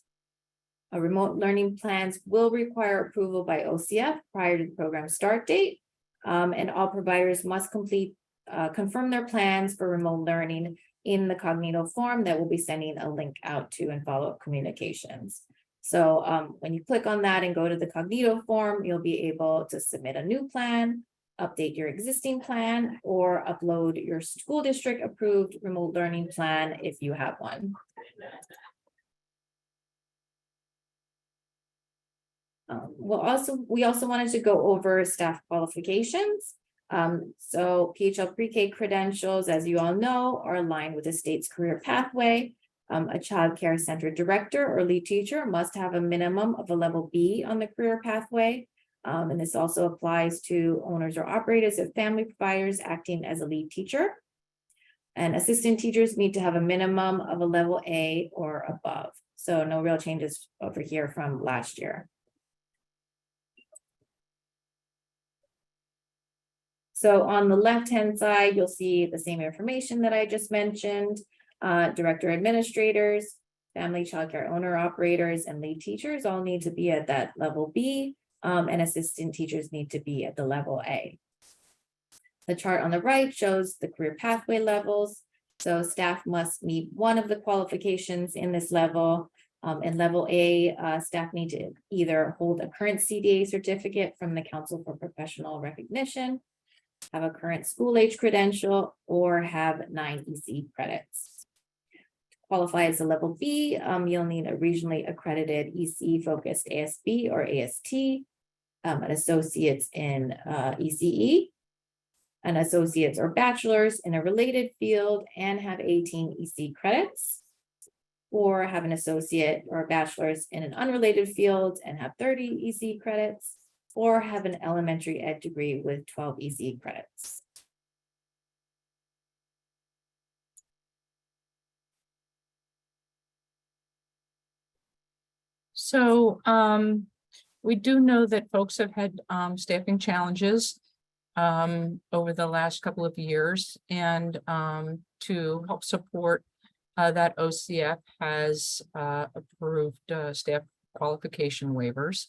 Remote learning plans will require approval by OCF prior to the program start date. And all providers must confirm their plans for remote learning in the Cognito form that we'll be sending a link out to and follow-up communications. So when you click on that and go to the Cognito form, you'll be able to submit a new plan, update your existing plan, or upload your school district approved remote learning plan if you have one. We also wanted to go over staff qualifications. So PHL pre-K credentials, as you all know, are aligned with the state's career pathway. A child care center director or lead teacher must have a minimum of a level B on the career pathway. And this also applies to owners or operators of family providers acting as a lead teacher. And assistant teachers need to have a minimum of a level A or above. So no real changes over here from last year. So on the left-hand side, you'll see the same information that I just mentioned. Director administrators, family childcare owner operators, and lead teachers all need to be at that level B, and assistant teachers need to be at the level A. The chart on the right shows the career pathway levels. So staff must meet one of the qualifications in this level. In level A, staff need to either hold a current CDA certificate from the Council for Professional Recognition, have a current school age credential, or have 9 EC credits. To qualify as a level B, you'll need a regionally accredited EC focused ASB or AST, an associate's in ECE, an associate's or bachelor's in a related field and have 18 EC credits, or have an associate or a bachelor's in an unrelated field and have 30 EC credits, or have an elementary ed degree with 12 EC credits. So we do know that folks have had staffing challenges over the last couple of years, and to help support that, OCF has approved staff qualification waivers.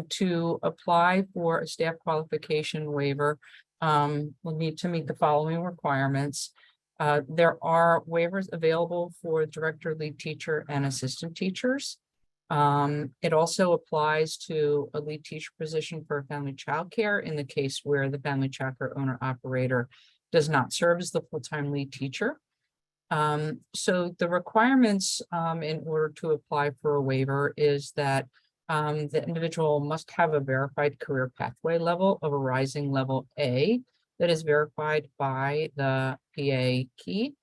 To apply for a staff qualification waiver, we'll need to meet the following requirements. There are waivers available for director, lead teacher, and assistant teachers. It also applies to a lead teacher position for family childcare in the case where the family childcare owner operator does not serve as the full-time lead teacher. So the requirements in order to apply for a waiver is that the individual must have a verified career pathway level of a rising level A that is verified by the PA key.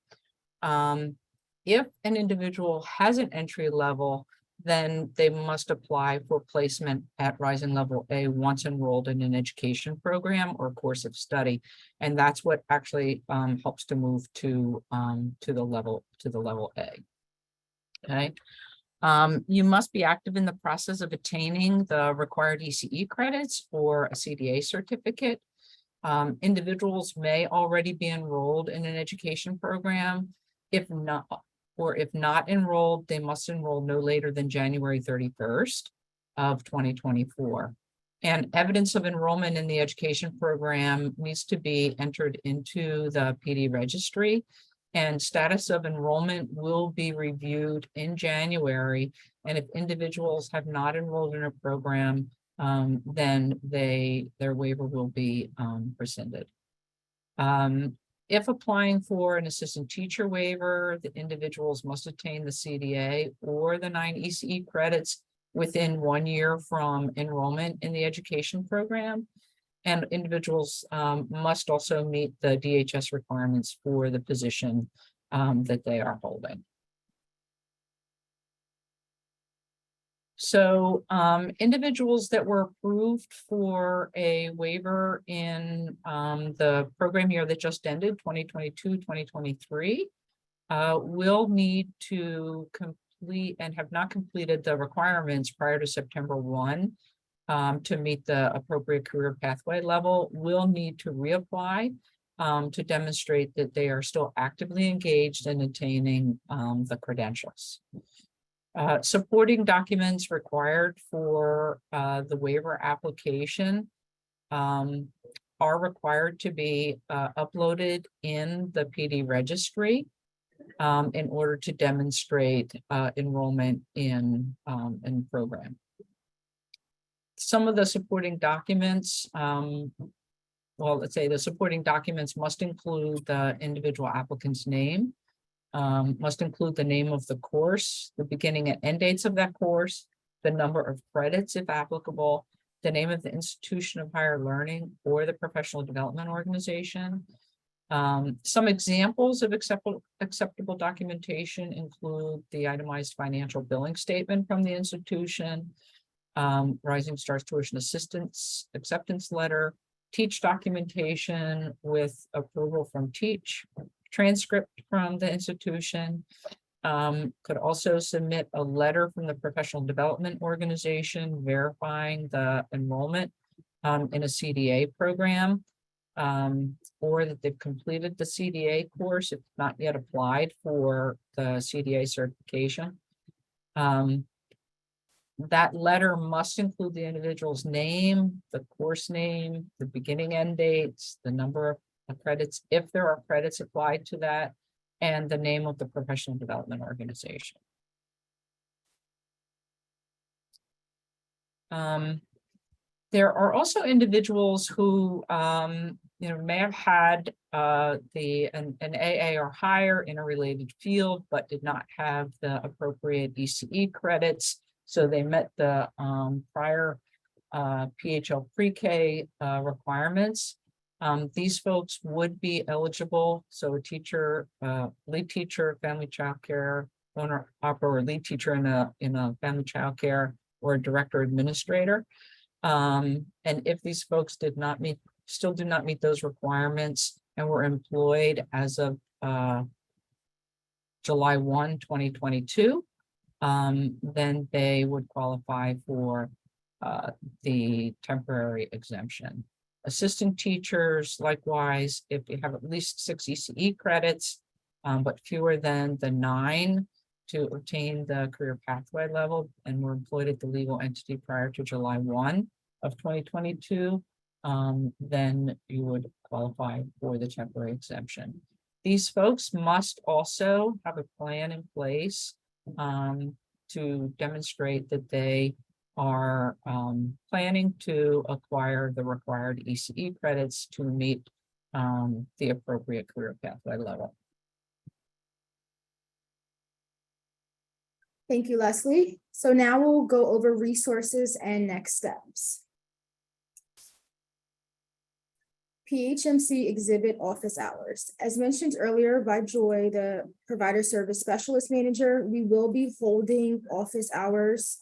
If an individual has an entry level, then they must apply for placement at rising level A once enrolled in an education program or course of study. And that's what actually helps to move to the level A. Okay. You must be active in the process of attaining the required ECE credits or a CDA certificate. Individuals may already be enrolled in an education program. If not enrolled, they must enroll no later than January 31st of 2024. And evidence of enrollment in the education program needs to be entered into the PD registry. And status of enrollment will be reviewed in January. And if individuals have not enrolled in a program, then their waiver will be rescinded. If applying for an assistant teacher waiver, the individuals must attain the CDA or the 9 ECE credits within 1 year from enrollment in the education program. And individuals must also meet the DHS requirements for the position that they are holding. So individuals that were approved for a waiver in the program year that just ended, 2022-2023, will need to complete and have not completed the requirements prior to September 1 to meet the appropriate career pathway level, will need to reapply to demonstrate that they are still actively engaged in attaining the credentials. Supporting documents required for the waiver application are required to be uploaded in the PD registry in order to demonstrate enrollment in program. Some of the supporting documents, well, let's say the supporting documents must include the individual applicant's name, must include the name of the course, the beginning and end dates of that course, the number of credits if applicable, the name of the institution of higher learning or the professional development organization. Some examples of acceptable documentation include the itemized financial billing statement from the institution, Rising Stars tuition assistance acceptance letter, teach documentation with approval from teach, transcript from the institution. Could also submit a letter from the professional development organization verifying the enrollment in a CDA program, or that they've completed the CDA course, if not yet applied for the CDA certification. That letter must include the individual's name, the course name, the beginning end dates, the number of credits, if there are credits applied to that, and the name of the professional development organization. There are also individuals who may have had an AA or higher in a related field, but did not have the appropriate ECE credits. So they met the prior PHL pre-K requirements. These folks would be eligible. So a teacher, lead teacher, family childcare, owner, operator, or lead teacher in a family childcare, or a director administrator. And if these folks still do not meet those requirements and were employed as of July 1, 2022, then they would qualify for the temporary exemption. Assistant teachers, likewise, if they have at least 6 ECE credits, but fewer than the 9 to obtain the career pathway level and were employed at the legal entity prior to July 1 of 2022, then you would qualify for the temporary exemption. These folks must also have a plan in place to demonstrate that they are planning to acquire the required ECE credits to meet the appropriate career pathway level. Thank you, Leslie. So now we'll go over resources and next steps. PHMC exhibit office hours. As mentioned earlier by Joy, the provider service specialist manager, we will be holding office hours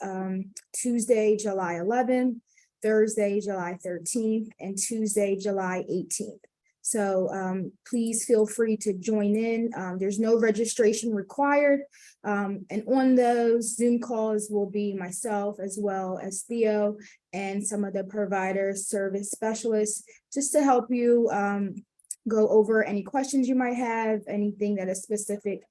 Tuesday, July 11th, Thursday, July 13th, and Tuesday, July 18th. So please feel free to join in. There's no registration required. And on those Zoom calls will be myself as well as Theo and some of the provider service specialists, just to help you go over any questions you might have, anything that is specific,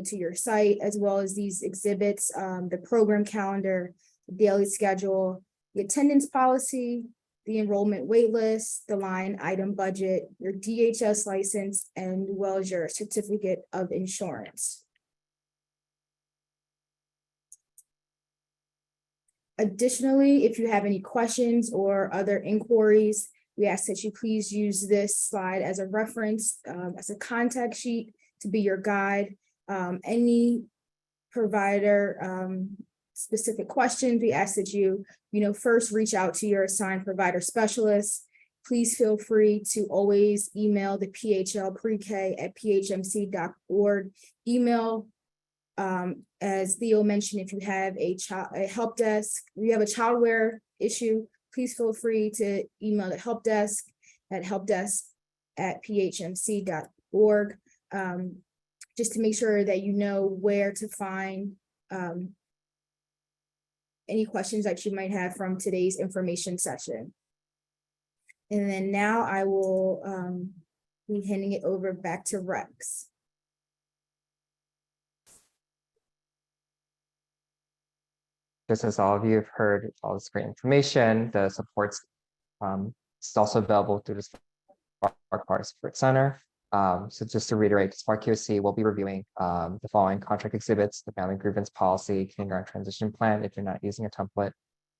to your site, as well as these exhibits, the program calendar, the daily schedule, the attendance policy, the enrollment wait list, the line item budget, your DHS license, and well as your certificate of insurance. Additionally, if you have any questions or other inquiries, we ask that you please use this slide as a reference, as a contact sheet to be your guide. Any provider specific questions, we ask that you first reach out to your assigned provider specialist. Please feel free to always email the PHL pre-K at phmc.org email. As Theo mentioned, if you have a help desk, you have a childcare issue, please feel free to email the help desk at helpdesk@phmc.org, just to make sure that you know where to find any questions that you might have from today's information session. And then now I will be handing it over back to Rex. Just as all of you have heard all this great information, the supports is also available through the Spark Water Support Center. So just to reiterate, Spark QSC will be reviewing the following contract exhibits: the family grievance policy, kindergarten transition plan if you're not using a template,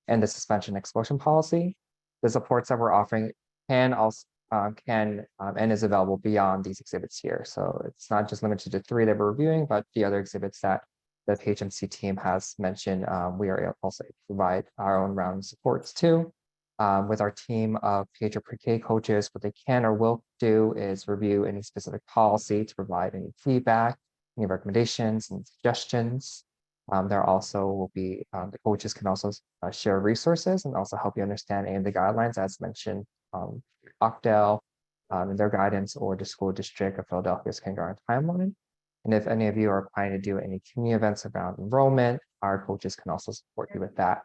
and the suspension expulsion policy. The supports that we're offering can also and is available beyond these exhibits here. So it's not just limited to 3 that we're reviewing, but the other exhibits that the PHMC team has mentioned, we are also able to provide our own round of supports too. With our team of PHO pre-K coaches, what they can or will do is review any specific policy to provide any feedback, any recommendations and suggestions. There also will be, the coaches can also share resources and also help you understand any of the guidelines as mentioned, Ochdale, in their guidance, or the school district of Philadelphia's kindergarten timeline. And if any of you are planning to do any community events around enrollment, our coaches can also support you with that.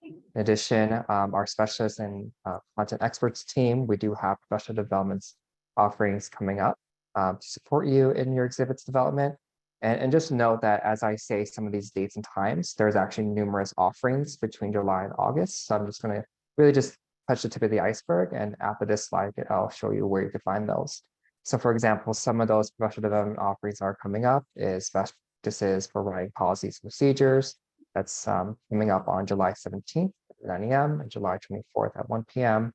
In addition, our specialists and content experts team, we do have professional development offerings coming up to support you in your exhibits development. And just note that as I say some of these dates and times, there's actually numerous offerings between July and August. So I'm just going to really just touch the tip of the iceberg. And after this slide, I'll show you where you can find those. So for example, some of those professional development offerings are coming up is best practices for writing policies and procedures. That's coming up on July 17th at 9 a.m. and July 24th at 1 p.m.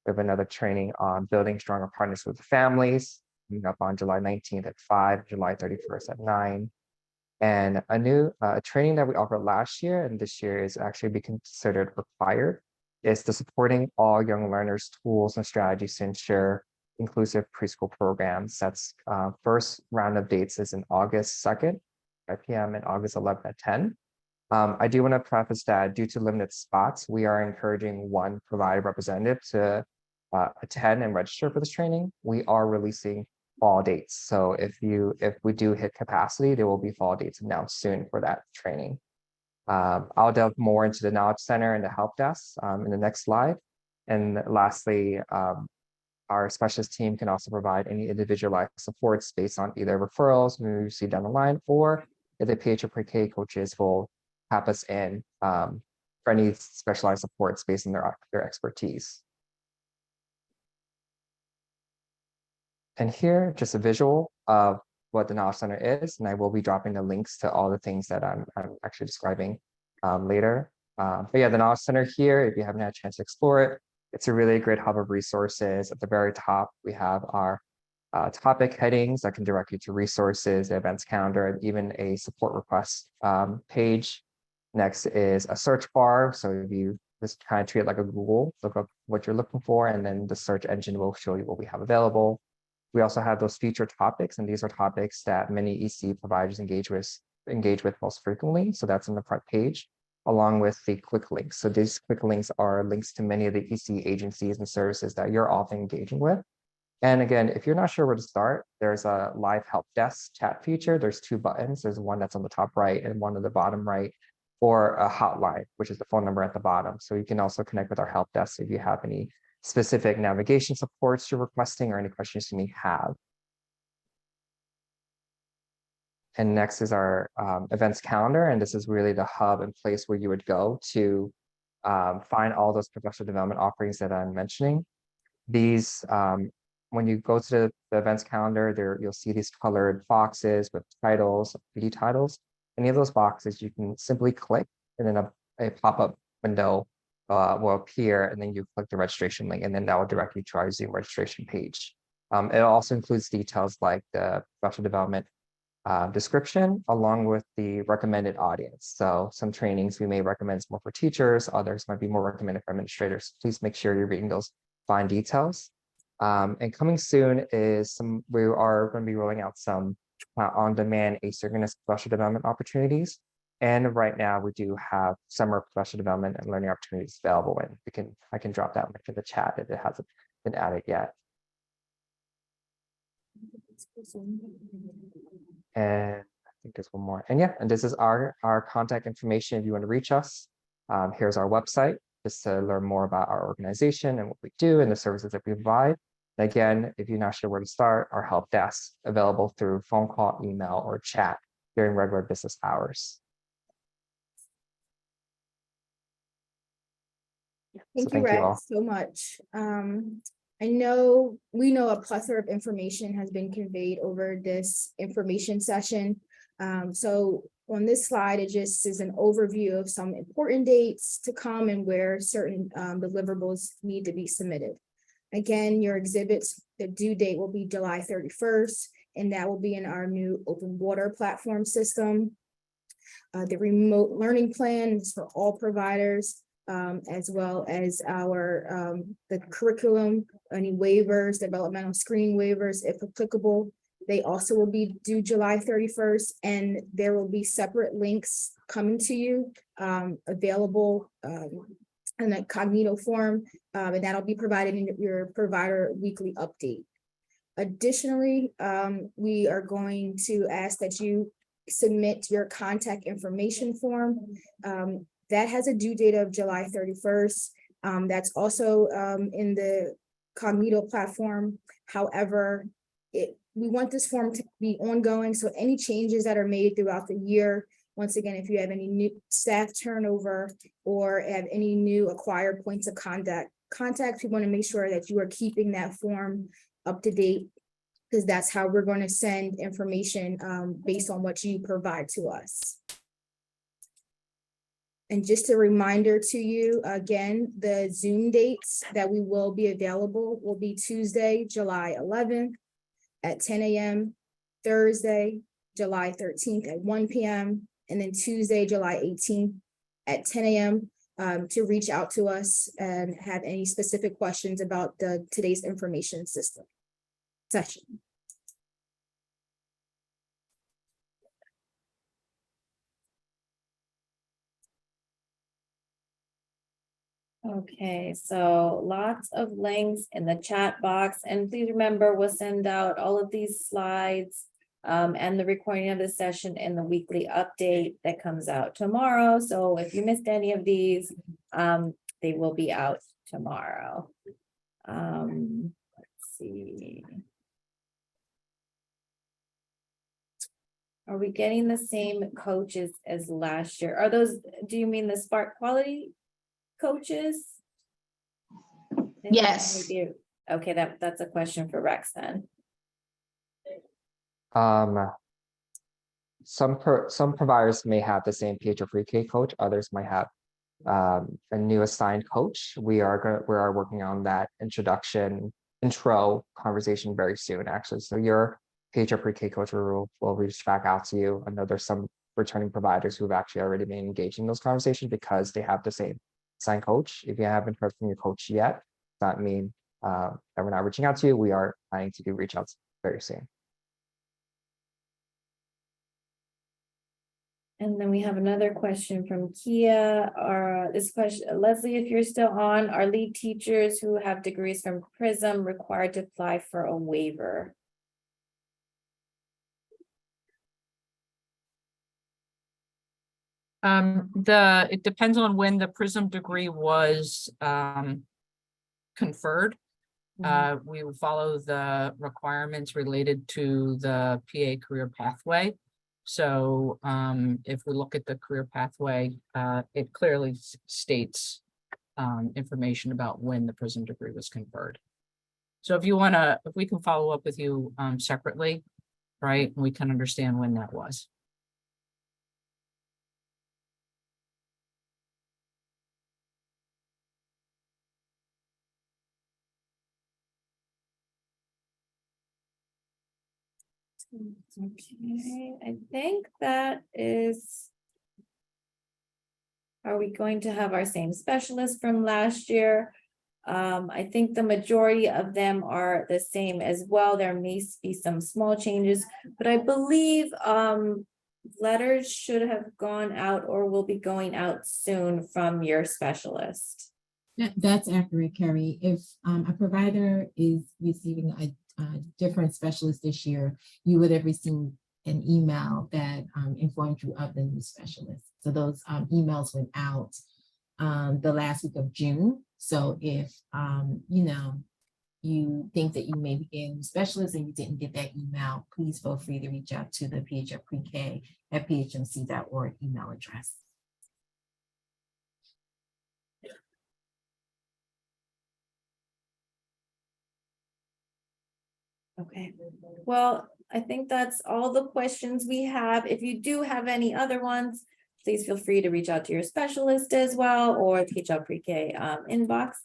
We have another training on building stronger partnerships with families coming up on July 19th at 5, July 31st at 9. And a new training that we offered last year and this year is actually be considered required is the supporting all young learners tools and strategies to ensure inclusive preschool programs. That's first round of dates is in August 2nd, 5 p.m. and August 11th at 10. I do want to preface that due to limited spots, we are encouraging one provider representative to attend and register for this training. We are releasing fall dates. So if we do hit capacity, there will be fall dates announced soon for that training. I'll delve more into the Knowledge Center and the help desk in the next slide. And lastly, our specialist team can also provide any individualized supports based on either referrals we receive down the line, or if the PHO pre-K coaches will tap us in for any specialized supports based on their expertise. And here, just a visual of what the Knowledge Center is, and I will be dropping the links to all the things that I'm actually describing later. But yeah, the Knowledge Center here, if you haven't had a chance to explore it, it's a really great hub of resources. At the very top, we have our topic headings that can direct you to resources, the events calendar, and even a support request page. Next is a search bar. So if you just kind of treat it like a Google, look up what you're looking for, and then the search engine will show you what we have available. We also have those featured topics, and these are topics that many EC providers engage with most frequently. So that's on the front page, along with the quick links. So these quick links are links to many of the EC agencies and services that you're often engaging with. And again, if you're not sure where to start, there's a live help desk chat feature. There's 2 buttons. There's one that's on the top right and one on the bottom right, or a hotline, which is the phone number at the bottom. So you can also connect with our help desk if you have any specific navigation supports you're requesting or any questions you may have. And next is our events calendar. And this is really the hub and place where you would go to find all those professional development offerings that I'm mentioning. These, when you go to the events calendar, there you'll see these colored boxes with titles, PD titles. Any of those boxes you can simply click, and then a pop-up window will appear, and then you click the registration link, and then that will direct you to our Zoom registration page. It also includes details like the professional development description, along with the recommended audience. So some trainings we may recommend more for teachers, others might be more recommended for administrators. Please make sure you're reading those fine details. And coming soon is we are going to be rolling out some on-demand asynchronous professional development opportunities. And right now we do have summer professional development and learning opportunities available, and I can drop that link in the chat if it hasn't been added yet. And I think there's one more. And yeah, and this is our contact information if you want to reach us. Here's our website just to learn more about our organization and what we do and the services that we provide. Again, if you're not sure where to start, our help desk available through phone call, email, or chat during regular business hours. Thank you, thank you all. Rex, so much. I know, we know a plethora of information has been conveyed over this information session. So on this slide, it just is an overview of some important dates to come and where certain deliverables need to be submitted. Again, your exhibits, the due date will be July 31st, and that will be in our new open water platform system. The remote learning plan is for all providers, as well as our the curriculum, any waivers, developmental screening waivers, if applicable. They also will be due July 31st, and there will be separate links coming to you, available in a Cognito form, and that'll be provided in your provider weekly update. Additionally, we are going to ask that you submit your contact information form. That has a due date of July 31st. That's also in the Cognito platform. However, we want this form to be ongoing, so any changes that are made throughout the year, once again, if you have any new staff turnover or have any new acquired points of contact, we want to make sure that you are keeping that form up to date, because that's how we're going to send information based on what you provide to us. And just a reminder to you, again, the Zoom dates that we will be available will be Tuesday, July 11th at 10 a.m., Thursday, July 13th at 1 p.m., and then Tuesday, July 18th at 10 a.m. To reach out to us and have any specific questions about today's information system session. Okay, so lots of links in the chat box, and please remember, we'll send out all of these slides and the recording of the session in the weekly update that comes out tomorrow. So if you missed any of these, they will be out tomorrow. Let's see. Are we getting the same coaches as last year? Are those, do you mean the Spark Quality coaches? Yes. Okay, that's a question for Rex then. Some providers may have the same PHO pre-K coach, others might have a new assigned coach. We are working on that intro conversation very soon, actually. So your PHO pre-K coach will reach back out to you. I know there's some returning providers who've actually already been engaging in those conversations because they have the same assigned coach. If you haven't heard from your coach yet, that mean that we're not reaching out to you. We are planning to do reach outs very soon. And then we have another question from Kia. This question, Leslie, if you're still on, are lead teachers who have degrees from PRISM required to apply for a waiver? It depends on when the PRISM degree was conferred. We will follow the requirements related to the PA career pathway. So if we look at the career pathway, it clearly states information about when the PRISM degree was conferred. So if we can follow up with you separately, right, we can understand when that was. Okay, I think that is. Are we going to have our same specialists from last year? I think the majority of them are the same as well. There may be some small changes, but I believe letters should have gone out or will be going out soon from your specialist. That's accurate, Carrie. If a provider is receiving a different specialist this year, you would have received an email that informed you of the new specialist. So those emails went out the last week of June. So if you think that you may be getting specialists and you didn't get that email, please feel free to reach out to the PHL Pre-K at phmc.org email address. Okay, well, I think that's all the questions we have. If you do have any other ones, please feel free to reach out to your specialist as well, or PHL Pre-K inbox.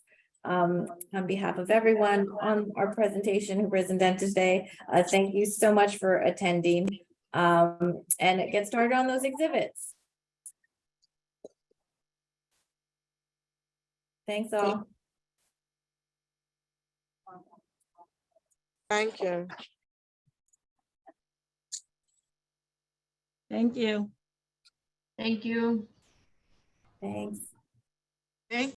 On behalf of everyone on our presentation who presented today, thank you so much for attending. And get started on those exhibits. Thanks all. Thank you. Thank you. Thanks. Thank